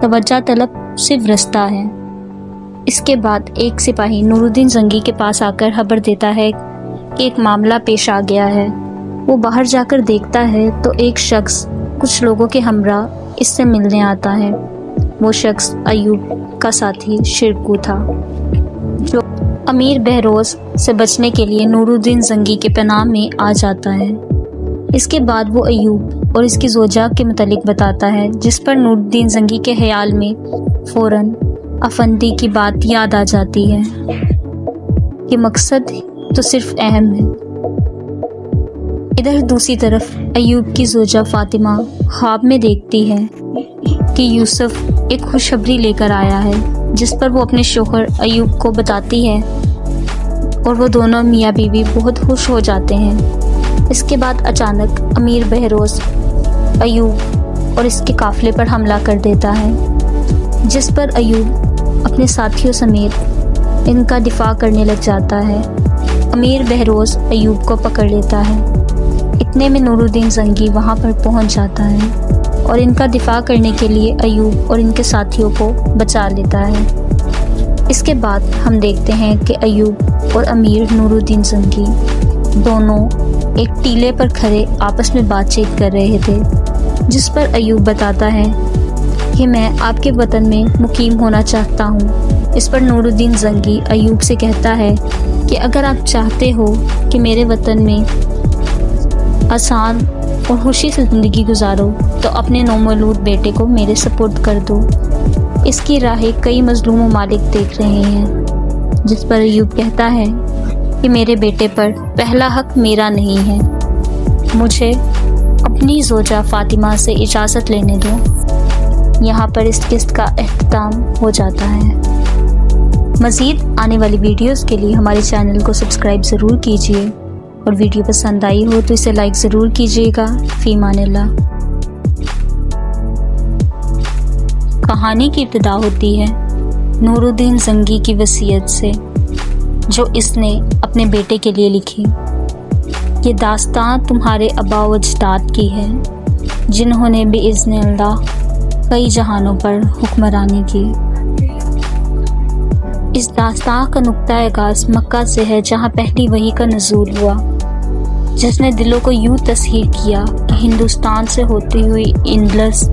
توجہ طلب صرف رستہ ہے۔ اس کے بعد ایک سپاہی نور الدین زنگی کے پاس آ کر خبر دیتا ہے کہ ایک معاملہ پیش آ گیا ہے۔ وہ باہر جا کر دیکھتا ہے تو ایک شخص کچھ لوگوں کے ہمراہ اس سے ملنے آتا ہے۔ وہ شخص ایوب کا ساتھی شرکو تھا، جو امیر بہروز سے بچنے کے لیے نور الدین زنگی کے پناہ میں آ جاتا ہے۔ اس کے بعد وہ ایوب اور اس کی زوجہ کے متعلق بتاتا ہے، جس پر نور الدین زنگی کے خیال میں فوراً افندی کی بات یاد آ جاتی ہے کہ مقصد تو صرف اہم ہے۔ ادھر دوسری طرف ایوب کی زوجہ فاطمہ خواب میں دیکھتی ہے کہ یوسف ایک خوشخبری لے کر آیا ہے، جس پر وہ اپنے شوہر ایوب کو بتاتی ہے اور وہ دونوں میاں بیوی بہت خوش ہو جاتے ہیں۔ اس کے بعد اچانک امیر بہروز ایوب اور اس کے قافلے پر حملہ کر دیتا ہے، جس پر ایوب اپنے ساتھیوں سمیت ان کا دفاع کرنے لگ جاتا ہے۔ امیر بہروز ایوب کو پکڑ لیتا ہے۔ اتنے میں نور الدین زنگی وہاں پر پہنچ جاتا ہے اور ان کا دفاع کرنے کے لیے ایوب اور ان کے ساتھیوں کو بچا لیتا ہے۔ اس کے بعد ہم دیکھتے ہیں کہ ایوب اور امیر نور الدین زنگی دونوں ایک ٹیلے پر کھڑے آپس میں بات چیت کر رہے تھے، جس پر ایوب بتاتا ہے کہ میں آپ کے وطن میں مقیم ہونا چاہتا ہوں۔ اس پر نور الدین زنگی ایوب سے کہتا ہے کہ اگر آپ چاہتے ہو کہ میرے وطن میں آسان اور خوشی سے زندگی گزارو تو اپنے نومولود بیٹے کو میرے سپرد کر دو۔ اس کی راہیں کئی مظلوم ممالک دیکھ رہے ہیں، جس پر ایوب کہتا ہے کہ میرے بیٹے پر پہلا حق میرا نہیں ہے، مجھے اپنی زوجہ فاطمہ سے اجازت لینے دو۔ یہاں پر اس قسط کا اختتام ہو جاتا ہے۔ مزید آنے والی ویڈیوز کے لیے ہمارے چینل کو سبسکرائب ضرور کیجیے، اور ویڈیو پسند آئی ہو تو اسے لائک ضرور کیجیے گا۔ فی امان اللہ۔ کہانی کی ابتدا ہوتی ہے نور الدین زنگی کی وصیت سے، جو اس نے اپنے بیٹے کے لیے لکھی۔ یہ داستان تمہارے آباء و اجداد کی ہے، جنہوں نے بإذن اللہ کئی جہانوں پر حکمرانی کی۔ اس داستان کا نقطہ آغاز مکہ سے ہے، جہاں پہلی وحی کا نزول ہوا، جس نے دلوں کو یوں تسخیر کیا کہ ہندوستان سے ہوتی ہوئی اندلس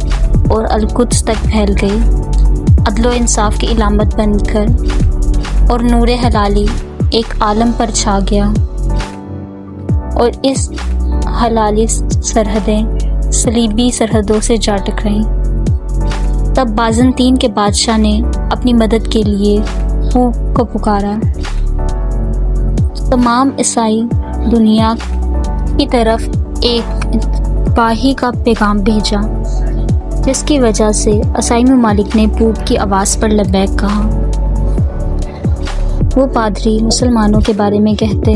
اور القدس تک پھیل گئی، عدل و انصاف کی علامت بن کر، اور نور حلالی ایک عالم پر چھا گیا، اور اس حلالی سرحدیں صلیبی سرحدوں سے جا ٹکرائیں۔ تب بازنطین کے بادشاہ نے اپنی مدد کے لیے خوب کو پکارا، تمام عیسائی دنیا کی طرف ایک تباہی کا پیغام بھیجا، جس کی وجہ سے عیسائی ممالک نے پوپ کی آواز پر لبیک کہا۔ وہ پادری مسلمانوں کے بارے میں کہتے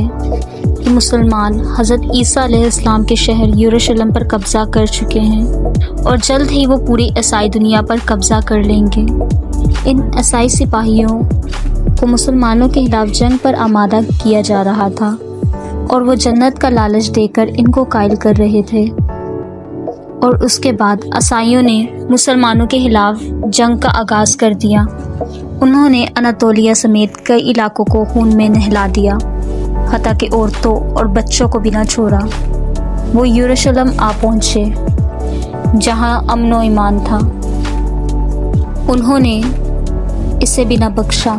کہ مسلمان حضرت عیسیٰ علیہ السلام کے شہر یروشلم پر قبضہ کر چکے ہیں، اور جلد ہی وہ پوری عیسائی دنیا پر قبضہ کر لیں گے۔ ان عیسائی سپاہیوں کو مسلمانوں کے خلاف جنگ پر آمادہ کیا جا رہا تھا، اور وہ جنت کا لالچ دے کر ان کو قائل کر رہے تھے۔ اور اس کے بعد عیسائیوں نے مسلمانوں کے خلاف جنگ کا آغاز کر دیا۔ انہوں نے اناتولیہ سمیت کئی علاقوں کو خون میں نہلا دیا، حتیٰ کہ عورتوں اور بچوں کو بھی نہ چھوڑا۔ وہ یروشلم آ پہنچے، جہاں امن و ایمان تھا۔ انہوں نے اسے بھی نہ بخشا۔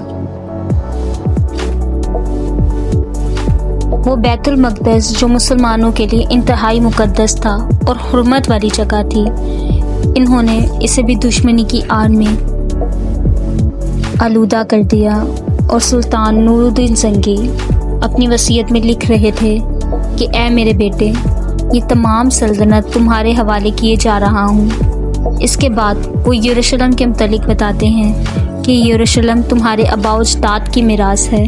وہ بیت المقدس، جو مسلمانوں کے لیے انتہائی مقدس تھا اور حرمت والی جگہ تھی، انہوں نے اسے بھی دشمنی کی آڑ میں آلودہ کر دیا۔ اور سلطان نور الدین زنگی اپنی وصیت میں لکھ رہے تھے کہ اے میرے بیٹے، یہ تمام سلطنت تمہارے حوالے کیے جا رہا ہوں۔ اس کے بعد وہ یروشلم کے متعلق بتاتے ہیں کہ یروشلم تمہارے آباء و اجداد کی میراث ہے۔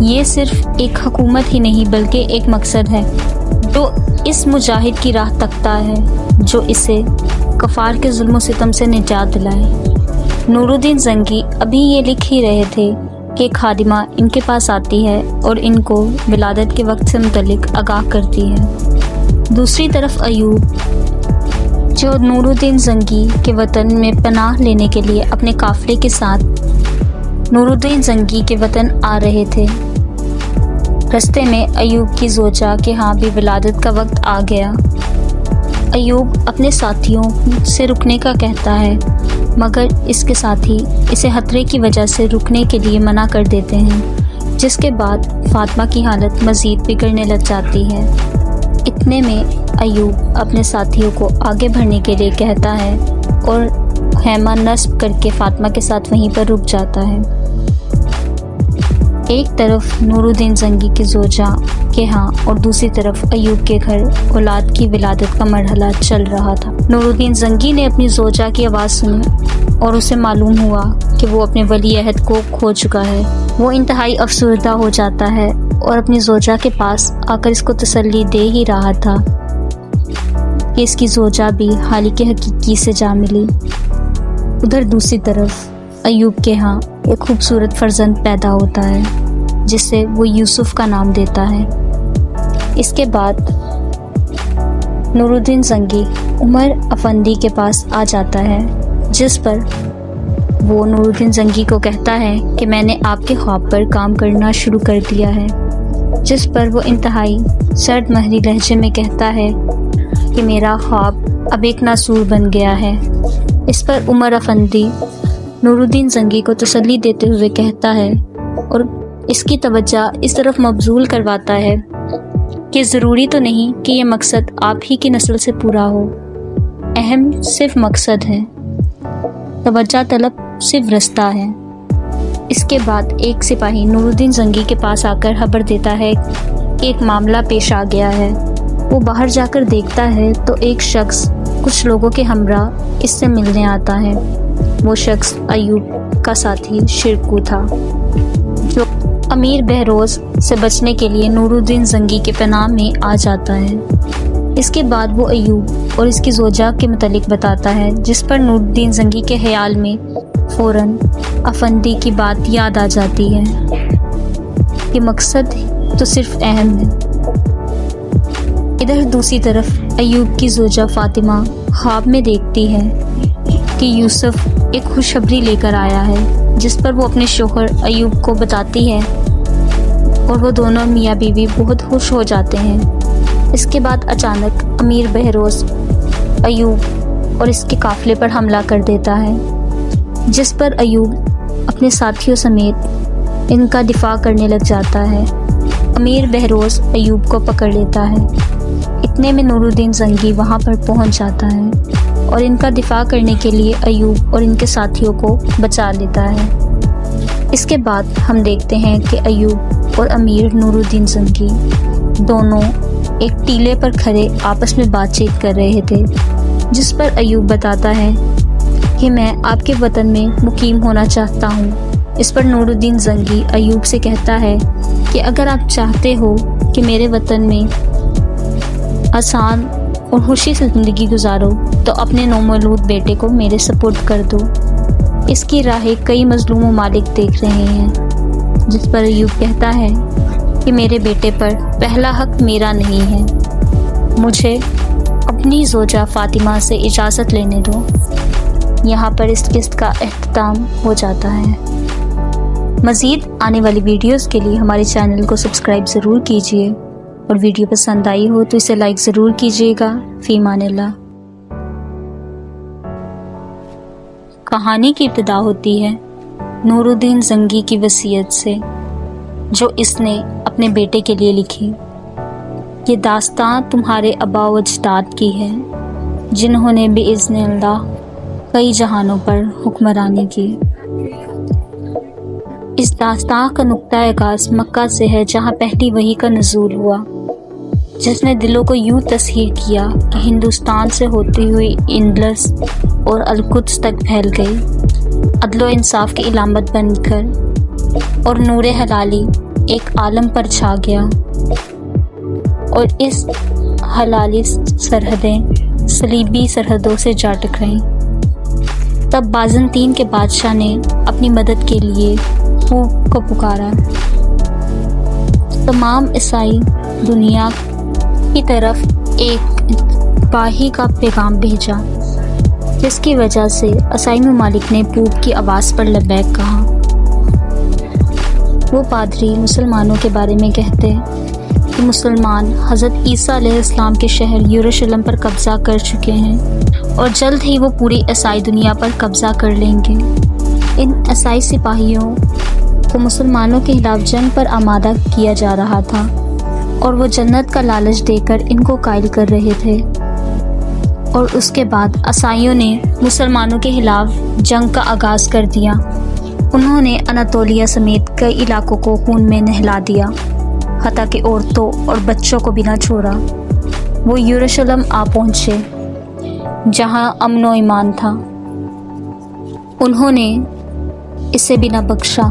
یہ صرف ایک حکومت ہی نہیں بلکہ ایک مقصد ہے، جو اس مجاہد کی راہ تکتا ہے، جو اسے کفار کے ظلم و ستم سے نجات دلائے۔ نور الدین زنگی ابھی یہ لکھ ہی رہے تھے کہ خادمہ ان کے پاس آتی ہے اور ان کو ولادت کے وقت سے متعلق آگاہ کرتی ہے۔ دوسری طرف ایوب، جو نور الدین زنگی کے وطن میں پناہ لینے کے لیے اپنے قافلے کے ساتھ نور الدین زنگی کے وطن آ رہے تھے، رستے میں ایوب کی زوجہ کے ہاں بھی ولادت کا وقت آ گیا۔ ایوب اپنے ساتھیوں سے رکنے کا کہتا ہے، مگر اس کے ساتھی اسے خطرے کی وجہ سے رکنے کے لیے منع کر دیتے ہیں، جس کے بعد فاطمہ کی حالت مزید بگڑنے لگ جاتی ہے۔ اتنے میں ایوب اپنے ساتھیوں کو آگے بڑھنے کے لیے کہتا ہے اور خیمہ نصب کر کے فاطمہ کے ساتھ وہیں پر رک جاتا ہے۔ ایک طرف نور الدین زنگی کی زوجہ کے ہاں اور دوسری طرف ایوب کے گھر اولاد کی ولادت کا مرحلہ چل رہا تھا۔ نور الدین زنگی نے اپنی زوجہ کی آواز سنی اور اسے معلوم ہوا کہ وہ اپنے ولی عہد کو کھو چکا ہے۔ وہ انتہائی افسردہ ہو جاتا ہے اور اپنی زوجہ کے پاس آ کر اس کو تسلی دے ہی رہا تھا کہ اس کی زوجہ بھی خالق حقیقی سے جا ملی۔ ادھر دوسری طرف ایوب کے ہاں ایک خوبصورت فرزند پیدا ہوتا ہے جسے وہ یوسف کا نام دیتا ہے۔ اس کے بعد نور الدین زنگی عمر افندی کے پاس آ جاتا ہے، جس پر وہ نور الدین زنگی کو کہتا ہے کہ میں نے آپ کے خواب پر کام کرنا شروع کر دیا ہے، جس پر وہ انتہائی سرد مہری لہجے میں کہتا ہے کہ میرا خواب اب ایک ناسور بن گیا ہے۔ اس پر عمر افندی نور الدین زنگی کو تسلی دیتے ہوئے کہتا ہے اور اس کی توجہ اس طرف مبذول کرواتا ہے کہ ضروری تو نہیں کہ یہ مقصد آپ ہی کی نسل سے پورا ہو، اہم صرف مقصد ہے، توجہ طلب صرف رستہ ہے۔ اس کے بعد ایک سپاہی نور الدین زنگی کے پاس آ کر خبر دیتا ہے کہ ایک معاملہ پیش آ گیا ہے۔ وہ باہر جا کر دیکھتا ہے تو ایک شخص کچھ لوگوں کے ہمراہ اس سے ملنے آتا ہے۔ وہ شخص ایوب کا ساتھی شرکو تھا، جو امیر بہروز سے بچنے کے لیے نور الدین زنگی کے پناہ میں آ جاتا ہے۔ اس کے بعد وہ ایوب اور اس کی زوجہ کے متعلق بتاتا ہے، جس پر نور الدین زنگی کے خیال میں فوراً افندی کی بات یاد آ جاتی ہے کہ مقصد تو صرف اہم ہے۔ ادھر دوسری طرف ایوب کی زوجہ فاطمہ خواب میں دیکھتی ہے کہ یوسف ایک خوشخبری لے کر آیا ہے، جس پر وہ اپنے شوہر ایوب کو بتاتی ہے اور وہ دونوں میاں بیوی بہت خوش ہو جاتے ہیں۔ اس کے بعد اچانک امیر بہروز ایوب اور اس کے قافلے پر حملہ کر دیتا ہے، جس پر ایوب اپنے ساتھیوں سمیت ان کا دفاع کرنے لگ جاتا ہے۔ امیر بہروز ایوب کو پکڑ لیتا ہے۔ اتنے میں نور الدین زنگی وہاں پر پہنچ جاتا ہے اور ان کا دفاع کرنے کے لیے ایوب اور ان کے ساتھیوں کو بچا لیتا ہے۔ اس کے بعد ہم دیکھتے ہیں کہ ایوب اور امیر نور الدین زنگی دونوں ایک ٹیلے پر کھڑے آپس میں بات چیت کر رہے تھے، جس پر ایوب بتاتا ہے کہ میں آپ کے وطن میں مقیم ہونا چاہتا ہوں۔ اس پر نور الدین زنگی ایوب سے کہتا ہے کہ اگر آپ چاہتے ہو کہ میرے وطن میں آسان اور خوشی سے زندگی گزارو تو اپنے نومولود بیٹے کو میرے سپرد کر دو، اس کی راہیں کئی مظلوم ممالک دیکھ رہے ہیں۔ جس پر ایوب کہتا ہے کہ میرے بیٹے پر پہلا حق میرا نہیں ہے، مجھے اپنی زوجہ فاطمہ سے اجازت لینے دو۔ یہاں پر اس قسط کا اختتام ہو جاتا ہے۔ مزید آنے والی ویڈیوز کے لیے ہمارے چینل کو سبسکرائب ضرور کیجیے اور ویڈیو پسند آئی ہو تو اسے لائک ضرور کیجیے گا۔ فی امان اللہ۔ کہانی کی ابتدا ہوتی ہے نور الدین زنگی کی وصیت سے، جو اس نے اپنے بیٹے کے لیے لکھی۔ یہ داستان تمہارے آباء و اجداد کی ہے، جنہوں نے بإذن اللہ کئی جہانوں پر حکمرانی کی۔ اس داستان کا نقطہ آغاز مکہ سے ہے، جہاں پہلی وحی کا نزول ہوا، جس نے دلوں کو یوں تسخیر کیا کہ ہندوستان سے ہوتی ہوئی اندلس اور القدس تک پھیل گئی، عدل و انصاف کی علامت بن کر، اور نور حلالی ایک عالم پر چھا گیا، اور اس حلالی سرحدیں صلیبی سرحدوں سے جا ٹکرائیں۔ تب بازنطین کے بادشاہ نے اپنی مدد کے لیے پوپ کو پکارا، تمام عیسائی دنیا کی طرف ایک باہی کا پیغام بھیجا، جس کی وجہ سے عیسائی ممالک نے پوپ کی آواز پر لبیک کہا۔ وہ پادری مسلمانوں کے بارے میں کہتے کہ مسلمان حضرت عیسیٰ علیہ السلام کے شہر یروشلم پر قبضہ کر چکے ہیں اور جلد ہی وہ پوری عیسائی دنیا پر قبضہ کر لیں گے۔ ان عیسائی سپاہیوں کو مسلمانوں کے خلاف جنگ پر آمادہ کیا جا رہا تھا اور وہ جنت کا لالچ دے کر ان کو قائل کر رہے تھے، اور اس کے بعد عیسائیوں نے مسلمانوں کے خلاف جنگ کا آغاز کر دیا۔ انہوں نے اناتولیہ سمیت کئی علاقوں کو خون میں نہلا دیا، حتیٰ کہ عورتوں اور بچوں کو بھی نہ چھوڑا۔ وہ یروشلم آ پہنچے، جہاں امن و ایمان تھا۔ انہوں نے اسے بھی نہ بخشا۔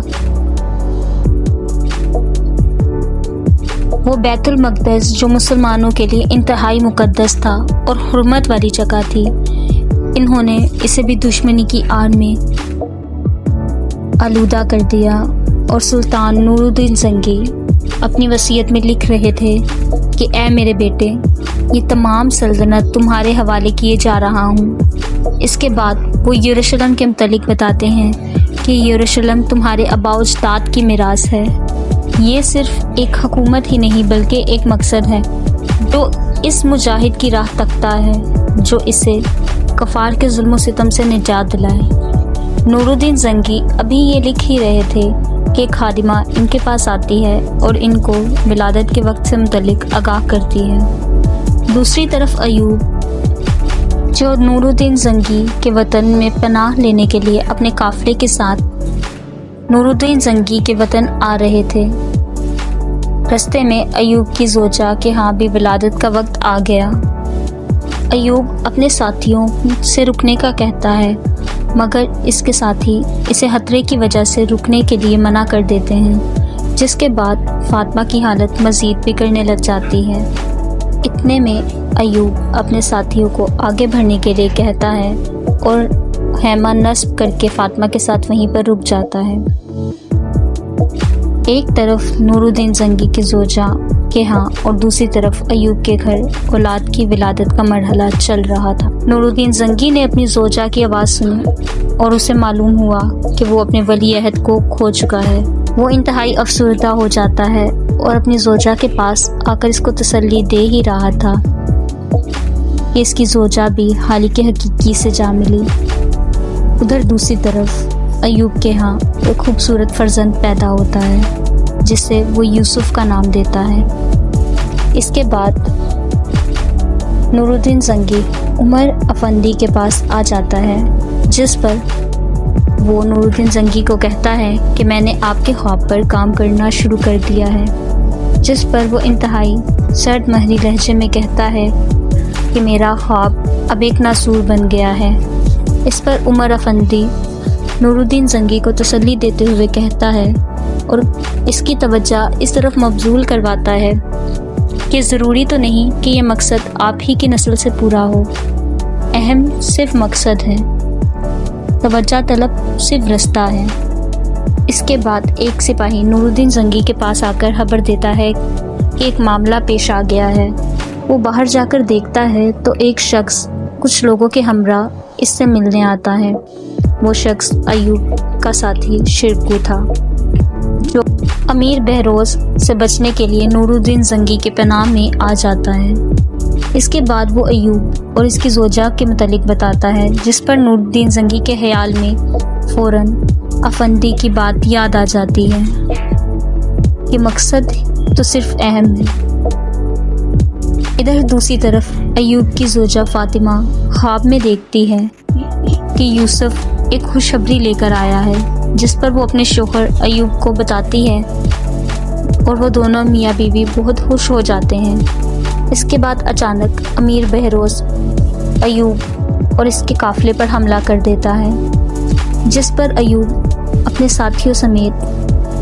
وہ بیت المقدس جو مسلمانوں کے لیے انتہائی مقدس تھا اور حرمت والی جگہ تھی، انہوں نے اسے بھی دشمنی کی آڑ میں آلودہ کر دیا۔ اور سلطان نور الدین زنگی اپنی وصیت میں لکھ رہے تھے کہ اے میرے بیٹے، یہ تمام سلطنت تمہارے حوالے کیے جا رہا ہوں۔ اس کے بعد وہ یروشلم کے متعلق بتاتے ہیں کہ یروشلم تمہارے آباء و اجداد کی میراث ہے۔ یہ صرف ایک حکومت ہی نہیں بلکہ ایک مقصد ہے جو اس مجاہد کی راہ تکتا ہے، جو اسے کفار کے ظلم و ستم سے نجات دلائے۔ نور الدین زنگی ابھی یہ لکھ ہی رہے تھے کہ ایک خادمہ ان کے پاس آتی ہے اور ان کو ولادت کے وقت سے متعلق آگاہ کرتی ہے۔ دوسری طرف ایوب، جو نور الدین زنگی کے وطن میں پناہ لینے کے لیے اپنے قافلے کے ساتھ نور الدین زنگی کے وطن آ رہے تھے، رستے میں ایوب کی زوجہ کے ہاں بھی ولادت کا وقت آ گیا۔ ایوب اپنے ساتھیوں سے رکنے کا کہتا ہے، مگر اس کے ساتھی اسے خطرے کی وجہ سے رکنے کے لیے منع کر دیتے ہیں، جس کے بعد فاطمہ کی حالت مزید بگڑنے لگ جاتی ہے۔ اتنے میں ایوب اپنے ساتھیوں کو آگے بڑھنے کے لیے کہتا ہے اور خیمہ نصب کر کے فاطمہ کے ساتھ وہیں پر رک جاتا ہے۔ ایک طرف نور الدین زنگی کی زوجہ کے ہاں اور دوسری طرف ایوب کے گھر اولاد کی ولادت کا مرحلہ چل رہا تھا۔ نور الدین زنگی نے اپنی زوجہ کی آواز سنی اور اسے معلوم ہوا کہ وہ اپنے ولی عہد کو کھو چکا ہے۔ وہ انتہائی افسردہ ہو جاتا ہے اور اپنی زوجہ کے پاس آ کر اس کو تسلی دے ہی رہا تھا کہ اس کی زوجہ بھی خالق حقیقی سے جا ملی۔ ادھر دوسری طرف ایوب کے ہاں ایک خوبصورت فرزند پیدا ہوتا ہے جسے وہ یوسف کا نام دیتا ہے۔ اس کے بعد نور الدین زنگی عمر افندی کے پاس آ جاتا ہے، جس پر وہ نور الدین زنگی کو کہتا ہے کہ میں نے آپ کے خواب پر کام کرنا شروع کر دیا ہے، جس پر وہ انتہائی سرد مہری لہجے میں کہتا ہے کہ میرا خواب اب ایک ناسور بن گیا ہے۔ اس پر عمر افندی نور الدین زنگی کو تسلی دیتے ہوئے کہتا ہے اور اس کی توجہ اس طرف مبذول کرواتا ہے کہ ضروری تو نہیں کہ یہ مقصد آپ ہی کی نسل سے پورا ہو، اہم صرف مقصد ہے، توجہ طلب صرف رستہ ہے۔ اس کے بعد ایک سپاہی نور الدین زنگی کے پاس آ کر خبر دیتا ہے کہ ایک معاملہ پیش آ گیا ہے۔ وہ باہر جا کر دیکھتا ہے تو ایک شخص کچھ لوگوں کے ہمراہ اس سے ملنے آتا ہے۔ وہ شخص ایوب کا ساتھی شرکو تھا، جو امیر بہروز سے بچنے کے لیے نور الدین زنگی کے پناہ میں آ جاتا ہے۔ اس کے بعد وہ ایوب اور اس کی زوجہ کے متعلق بتاتا ہے، جس پر نور الدین زنگی کے خیال میں فوراً افندی کی بات یاد آ جاتی ہے کہ مقصد تو صرف اہم ہے۔ ادھر دوسری طرف ایوب کی زوجہ فاطمہ خواب میں دیکھتی ہے کہ یوسف ایک خوشخبری لے کر آیا ہے، جس پر وہ اپنے شوہر ایوب کو بتاتی ہے اور وہ دونوں میاں بیوی بہت خوش ہو جاتے ہیں۔ اس کے بعد اچانک امیر بہروز ایوب اور اس کے قافلے پر حملہ کر دیتا ہے، جس پر ایوب اپنے ساتھیوں سمیت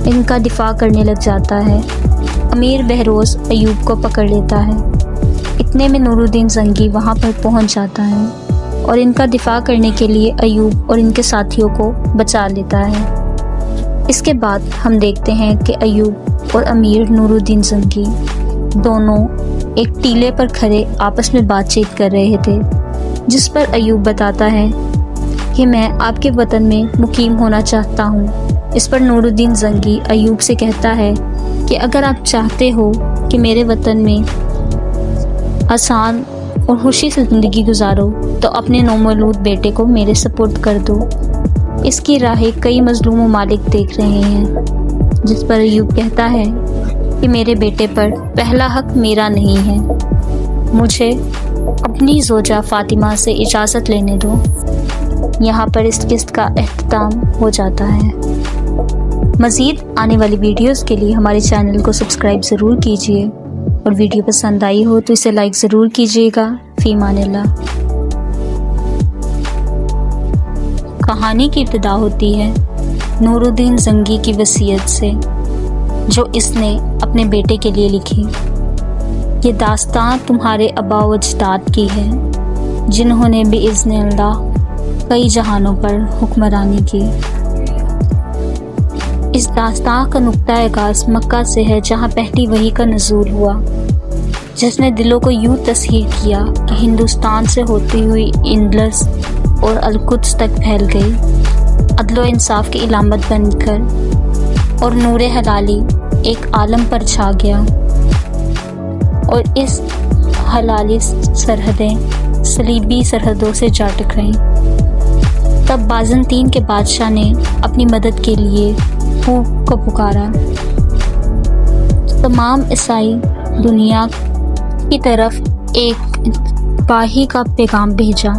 ان کا دفاع کرنے لگ جاتا ہے۔ امیر بہروز ایوب کو پکڑ لیتا ہے۔ اتنے میں نور الدین زنگی وہاں پر پہنچ جاتا ہے اور ان کا دفاع کرنے کے لیے ایوب اور ان کے ساتھیوں کو بچا لیتا ہے۔ اس کے بعد ہم دیکھتے ہیں کہ ایوب اور امیر نور الدین زنگی دونوں ایک ٹیلے پر کھڑے آپس میں بات چیت کر رہے تھے، جس پر ایوب بتاتا ہے کہ میں آپ کے وطن میں مقیم ہونا چاہتا ہوں۔ اس پر نور الدین زنگی ایوب سے کہتا ہے کہ اگر آپ چاہتے ہو کہ میرے وطن میں آسان اور خوشی سے زندگی گزارو تو اپنے نومولود بیٹے کو میرے سپرد کر دو۔ اس کی راہیں کئی مظلوم ممالک دیکھ رہے ہیں، جس پر ایوب کہتا ہے کہ میرے بیٹے پر پہلا حق میرا نہیں ہے، مجھے اپنی زوجہ فاطمہ سے اجازت لینے دو۔ یہاں پر اس قسط کا اختتام ہو جاتا ہے۔ مزید آنے والی ویڈیوز کے لیے ہمارے چینل کو سبسکرائب ضرور کیجیے اور ویڈیو پسند آئی ہو تو اسے لائک ضرور کیجیے گا۔ فی امان اللہ۔ کہانی کی ابتدا ہوتی ہے نور الدین زنگی کی وصیت سے۔ جو اس نے اپنے بیٹے کے لیے لکھی۔ یہ داستان تمہارے آباء و اجداد کی ہے جنہوں نے بِإِذْنِ اللہ کئی جہانوں پر حکمرانی کی۔ اس داستان کا نقطہ آغاز مکہ سے ہے، جہاں پہلی وحی کا نزول ہوا، جس نے دلوں کو یوں تسخیر کیا کہ ہندوستان سے ہوتی ہوئی اندلس اور القدس تک پھیل گئی، عدل و انصاف کی علامت بن کر، اور نور حلالی ایک عالم پر چھا گیا، اور اس حلالی سرحدیں صلیبی سرحدوں سے جا ٹکرائیں۔ تب بازنطین کے بادشاہ نے اپنی مدد کے لیے ہو کو پکارا، تمام عیسائی دنیا کی طرف ایک باہی کا پیغام بھیجا،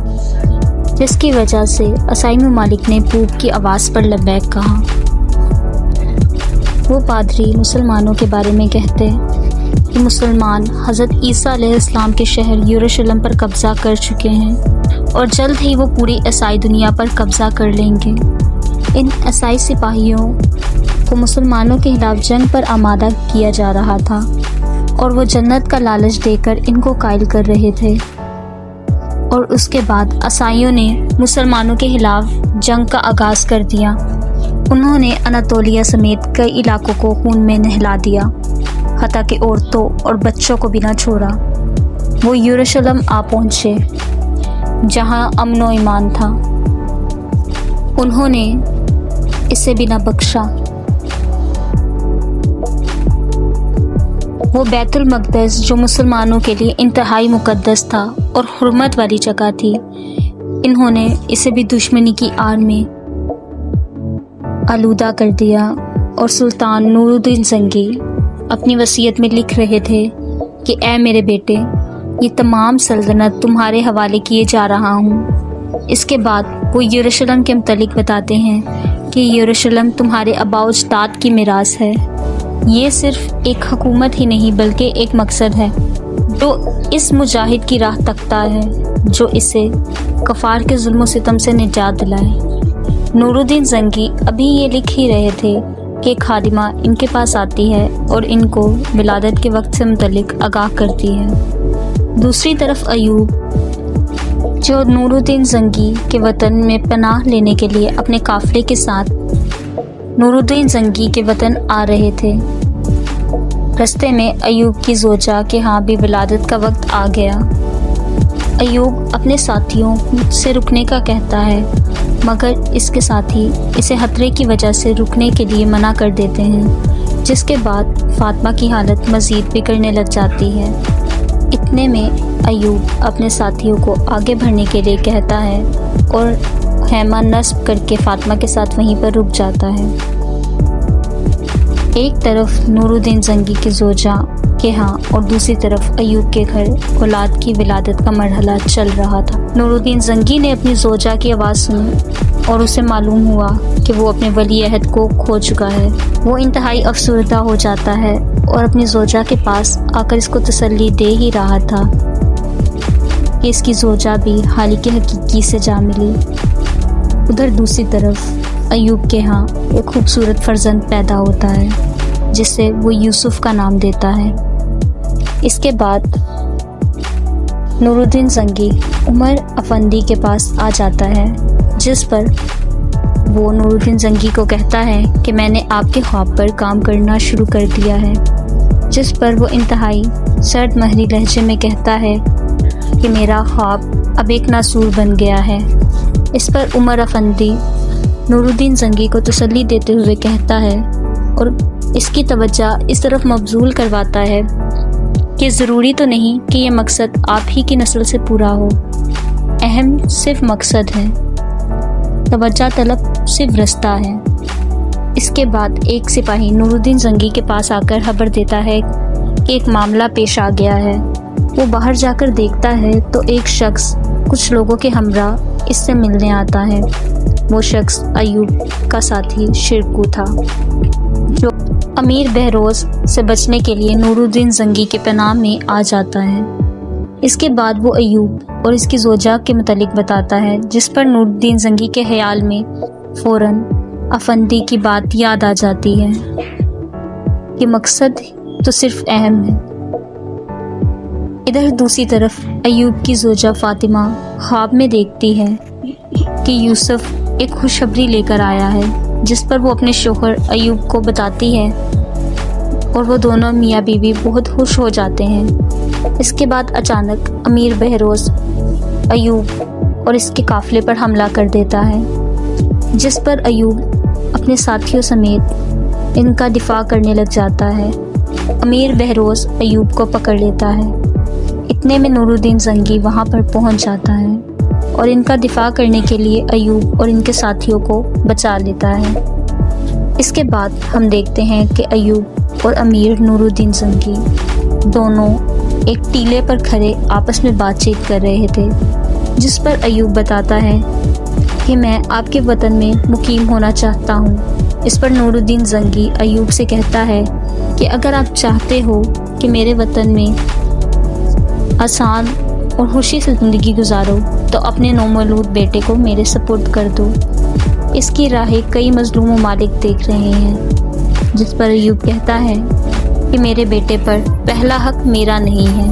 جس کی وجہ سے عیسائی ممالک نے پوپ کی آواز پر لبیک کہا۔ وہ پادری مسلمانوں کے بارے میں کہتے کہ مسلمان حضرت عیسیٰ علیہ السلام کے شہر یروشلم پر قبضہ کر چکے ہیں اور جلد ہی وہ پوری عیسائی دنیا پر قبضہ کر لیں گے۔ ان عیسائی سپاہیوں کو مسلمانوں کے خلاف جنگ پر آمادہ کیا جا رہا تھا، اور وہ جنت کا لالچ دے کر ان کو قائل کر رہے تھے۔ اور اس کے بعد عیسائیوں نے مسلمانوں کے خلاف جنگ کا آغاز کر دیا۔ انہوں نے اناتولیہ سمیت کئی علاقوں کو خون میں نہلا دیا، حتیٰ کہ عورتوں اور بچوں کو بھی نہ چھوڑا۔ وہ یروشلم آ پہنچے، جہاں امن و ایمان تھا۔ انہوں نے اسے بھی نہ بخشا۔ وہ بیت المقدس، جو مسلمانوں کے لیے انتہائی مقدس تھا اور حرمت والی جگہ تھی، انہوں نے اسے بھی دشمنی کی آڑ میں آلودہ کر دیا۔ اور سلطان نور الدین زنگی اپنی وصیت میں لکھ رہے تھے کہ اے میرے بیٹے، یہ تمام سلطنت تمہارے حوالے کیے جا رہا ہوں۔ اس کے بعد وہ یروشلم کے متعلق بتاتے ہیں کہ یروشلم تمہارے آباء و اجداد کی میراث ہے۔ یہ صرف ایک حکومت ہی نہیں بلکہ ایک مقصد ہے جو اس مجاہد کی راہ تکتا ہے، جو اسے کفار کے ظلم و ستم سے نجات دلائے۔ نور الدین زنگی ابھی یہ لکھ ہی رہے تھے کہ ایک خادمہ ان کے پاس آتی ہے اور ان کو ولادت کے وقت سے متعلق آگاہ کرتی ہے۔ دوسری طرف ایوب، جو نور الدین زنگی کے وطن میں پناہ لینے کے لیے اپنے قافلے کے ساتھ نور الدین زنگی کے وطن آ رہے تھے، رستے میں ایوب کی زوجہ کے ہاں بھی ولادت کا وقت آ گیا۔ ایوب اپنے ساتھیوں سے رکنے کا کہتا ہے، مگر اس کے ساتھی اسے خطرے کی وجہ سے رکنے کے لیے منع کر دیتے ہیں، جس کے بعد فاطمہ کی حالت مزید بگڑنے لگ جاتی ہے۔ اتنے میں ایوب اپنے ساتھیوں کو آگے بڑھنے کے لیے کہتا ہے اور خیمہ نصب کر کے فاطمہ کے ساتھ وہیں پر رک جاتا ہے۔ ایک طرف نور الدین زنگی کے زوجہ کے ہاں اور دوسری طرف ایوب کے گھر اولاد کی ولادت کا مرحلہ چل رہا تھا۔ نور الدین زنگی نے اپنی زوجہ کی آواز سنی اور اسے معلوم ہوا کہ وہ اپنے ولی عہد کو کھو چکا ہے۔ وہ انتہائی افسردہ ہو جاتا ہے اور اپنی زوجہ کے پاس آ کر اس کو تسلی دے ہی رہا تھا کہ اس کی زوجہ بھی خالق حقیقی سے جا ملی۔ ادھر دوسری طرف ایوب کے ہاں ایک خوبصورت فرزند پیدا ہوتا ہے، جسے وہ یوسف کا نام دیتا ہے۔ اس کے بعد نور الدین زنگی عمر افندی کے پاس آ جاتا ہے، جس پر وہ نور الدین زنگی کو کہتا ہے کہ میں نے آپ کے خواب پر کام کرنا شروع کر دیا ہے، جس پر وہ انتہائی سرد مہری لہجے میں کہتا ہے کہ میرا خواب اب ایک ناسور بن گیا ہے۔ اس پر عمر افندی نور الدین زنگی کو تسلی دیتے ہوئے کہتا ہے اور اس کی توجہ اس طرف مبذول کرواتا ہے کہ ضروری تو نہیں کہ یہ مقصد آپ ہی کی نسل سے پورا ہو، اہم صرف مقصد ہے، توجہ طلب صرف رستہ ہے۔ اس کے بعد ایک سپاہی نور الدین زنگی کے پاس آ کر خبر دیتا ہے کہ ایک معاملہ پیش آ گیا ہے۔ وہ باہر جا کر دیکھتا ہے تو ایک شخص کچھ لوگوں کے ہمراہ اس سے ملنے آتا ہے۔ وہ شخص ایوب کا ساتھی شرکو تھا، جو امیر بہروز سے بچنے کے لیے نور الدین زنگی کے پناہ میں آ جاتا ہے۔ اس کے بعد وہ ایوب اور اس کی زوجہ کے متعلق بتاتا ہے، جس پر نور الدین زنگی کے خیال میں فوراً افندی کی بات یاد آ جاتی ہے۔ کہ مقصد تو صرف اہم ہے۔ ادھر دوسری طرف ایوب کی زوجہ فاطمہ خواب میں دیکھتی ہے کہ یوسف ایک خوشخبری لے کر آیا ہے، جس پر وہ اپنے شوہر ایوب کو بتاتی ہے اور وہ دونوں میاں بیوی بہت خوش ہو جاتے ہیں۔ اس کے بعد اچانک امیر بہروز ایوب اور اس کے قافلے پر حملہ کر دیتا ہے، جس پر ایوب اپنے ساتھیوں سمیت ان کا دفاع کرنے لگ جاتا ہے۔ امیر بہروز ایوب کو پکڑ لیتا ہے۔ اتنے میں نور الدین زنگی وہاں پر پہنچ جاتا ہے اور ان کا دفاع کرنے کے لیے ایوب اور ان کے ساتھیوں کو بچا لیتا ہے۔ اس کے بعد ہم دیکھتے ہیں کہ ایوب اور امیر نور الدین زنگی دونوں ایک ٹیلے پر کھڑے آپس میں بات چیت کر رہے تھے، جس پر ایوب بتاتا ہے کہ میں آپ کے وطن میں مقیم ہونا چاہتا ہوں۔ اس پر نور الدین زنگی ایوب سے کہتا ہے کہ اگر آپ چاہتے ہو کہ میرے وطن میں آسان اور خوشی سے زندگی گزارو تو اپنے نومولود بیٹے کو میرے سپرد کر دو۔ اس کی راہیں کئی مظلوم ممالک دیکھ رہے ہیں، جس پر ایوب کہتا ہے کہ میرے بیٹے پر پہلا حق میرا نہیں ہے،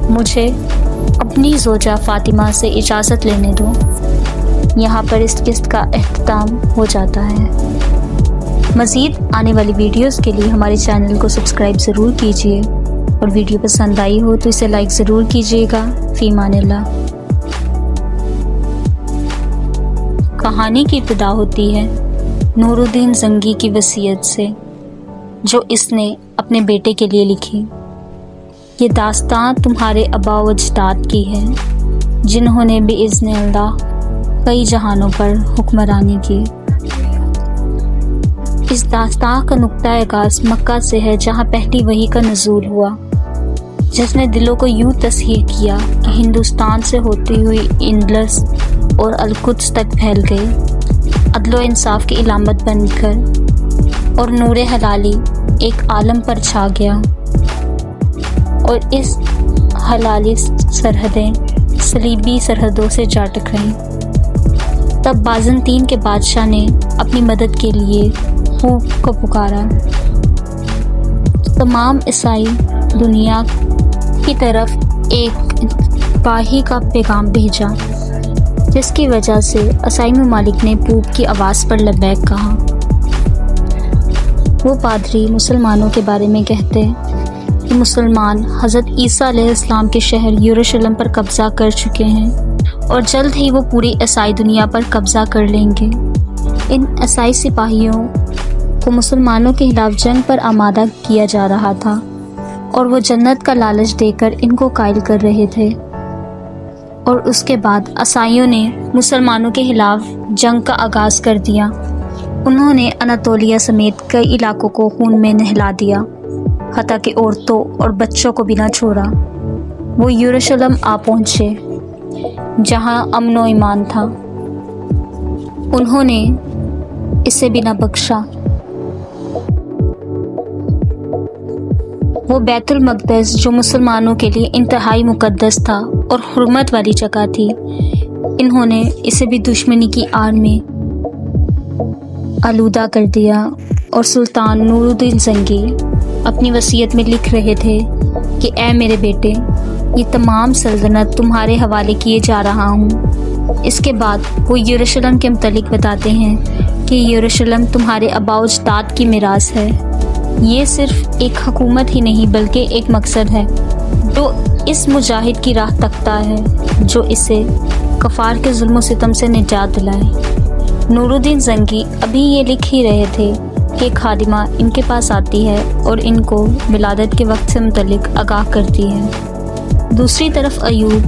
مجھے اپنی زوجہ فاطمہ سے اجازت لینے دو۔ یہاں پر اس قسط کا اختتام ہو جاتا ہے۔ مزید آنے والی ویڈیوز کے لیے ہمارے چینل کو سبسکرائب ضرور کیجیے، اور ویڈیو پسند آئی ہو تو اسے لائک ضرور کیجیے گا۔ فی امان اللہ۔ کہانی کی ابتدا ہوتی ہے نور الدین زنگی کی وصیت سے، جو اس نے اپنے بیٹے کے لیے لکھی۔ یہ داستان تمہارے آباء و اجداد کی ہے، جنہوں نے بِإِذْنِ اللہ کئی جہانوں پر حکمرانی کی۔ اس داستان کا نقطہ آغاز مکہ سے ہے، جہاں پہلی وحی کا نزول ہوا، جس نے دلوں کو یوں تسخیر کیا کہ ہندوستان سے ہوتی ہوئی اندلس اور القدس تک پھیل گئی، عدل و انصاف کی علامت بن کر، اور نور حلالی ایک عالم پر چھا گیا، اور اس حلالی سرحدیں صلیبی سرحدوں سے جا ٹکرائیں۔ تب بازنطین کے بادشاہ نے اپنی مدد کے لیے خوب کو پکارا، تمام عیسائی دنیا کی طرف ایک باہی کا پیغام بھیجا، جس کی وجہ سے عیسائی ممالک نے پوپ کی آواز پر لبیک کہا۔ وہ پادری مسلمانوں کے بارے میں کہتے کہ مسلمان حضرت عیسیٰ علیہ السلام کے شہر یروشلم پر قبضہ کر چکے ہیں، اور جلد ہی وہ پوری عیسائی دنیا پر قبضہ کر لیں گے۔ ان عیسائی سپاہیوں کو مسلمانوں کے خلاف جنگ پر آمادہ کیا جا رہا تھا، اور وہ جنت کا لالچ دے کر ان کو قائل کر رہے تھے۔ اور اس کے بعد عیسائیوں نے مسلمانوں کے خلاف جنگ کا آغاز کر دیا۔ انہوں نے اناتولیہ سمیت کئی علاقوں کو خون میں نہلا دیا، حتیٰ کہ عورتوں اور بچوں کو بھی نہ چھوڑا۔ وہ یروشلم آ پہنچے، جہاں امن و ایمان تھا۔ انہوں نے اسے بھی نہ بخشا۔ وہ بیت المقدس، جو مسلمانوں کے لیے انتہائی مقدس تھا اور حرمت والی جگہ تھی، انہوں نے اسے بھی دشمنی کی آڑ میں آلودہ کر دیا۔ اور سلطان نور الدین زنگی اپنی وصیت میں لکھ رہے تھے کہ اے میرے بیٹے، یہ تمام سلطنت تمہارے حوالے کیے جا رہا ہوں۔ اس کے بعد وہ یروشلم کے متعلق بتاتے ہیں کہ یروشلم تمہارے آباء و اجداد کی میراث ہے۔ یہ صرف ایک حکومت ہی نہیں بلکہ ایک مقصد ہے، جو اس مجاہد کی راہ تکتا ہے، جو اسے کفار کے ظلم و ستم سے نجات دلائے۔ نور الدین زنگی ابھی یہ لکھ ہی رہے تھے کہ ایک خادمہ ان کے پاس آتی ہے اور ان کو ولادت کے وقت سے متعلق آگاہ کرتی ہے۔ دوسری طرف ایوب،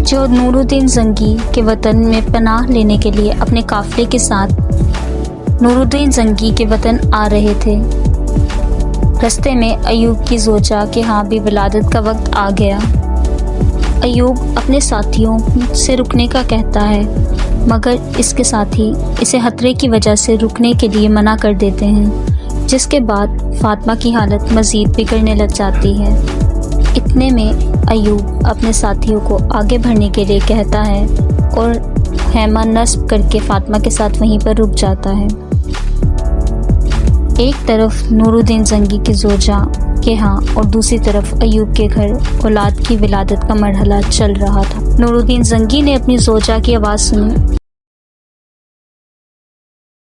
جو نور الدین زنگی کے وطن میں پناہ لینے کے لیے اپنے قافلے کے ساتھ نور الدین زنگی کے وطن آ رہے تھے، رستے میں ایوب کی زوجہ کے ہاں بھی ولادت کا وقت آ گیا۔ ایوب اپنے ساتھیوں سے رکنے کا کہتا ہے، مگر اس کے ساتھی اسے خطرے کی وجہ سے رکنے کے لیے منع کر دیتے ہیں، جس کے بعد فاطمہ کی حالت مزید بگڑنے لگ جاتی ہے۔ اتنے میں ایوب اپنے ساتھیوں کو آگے بڑھنے کے لیے کہتا ہے اور خیمہ نصب کر کے فاطمہ کے ساتھ وہیں پر رک جاتا ہے۔ ایک طرف نور الدین زنگی کی زوجہ کے ہاں اور دوسری طرف ایوب کے گھر اولاد کی ولادت کا مرحلہ چل رہا تھا۔ نور الدین زنگی نے اپنی زوجہ کی آواز سنی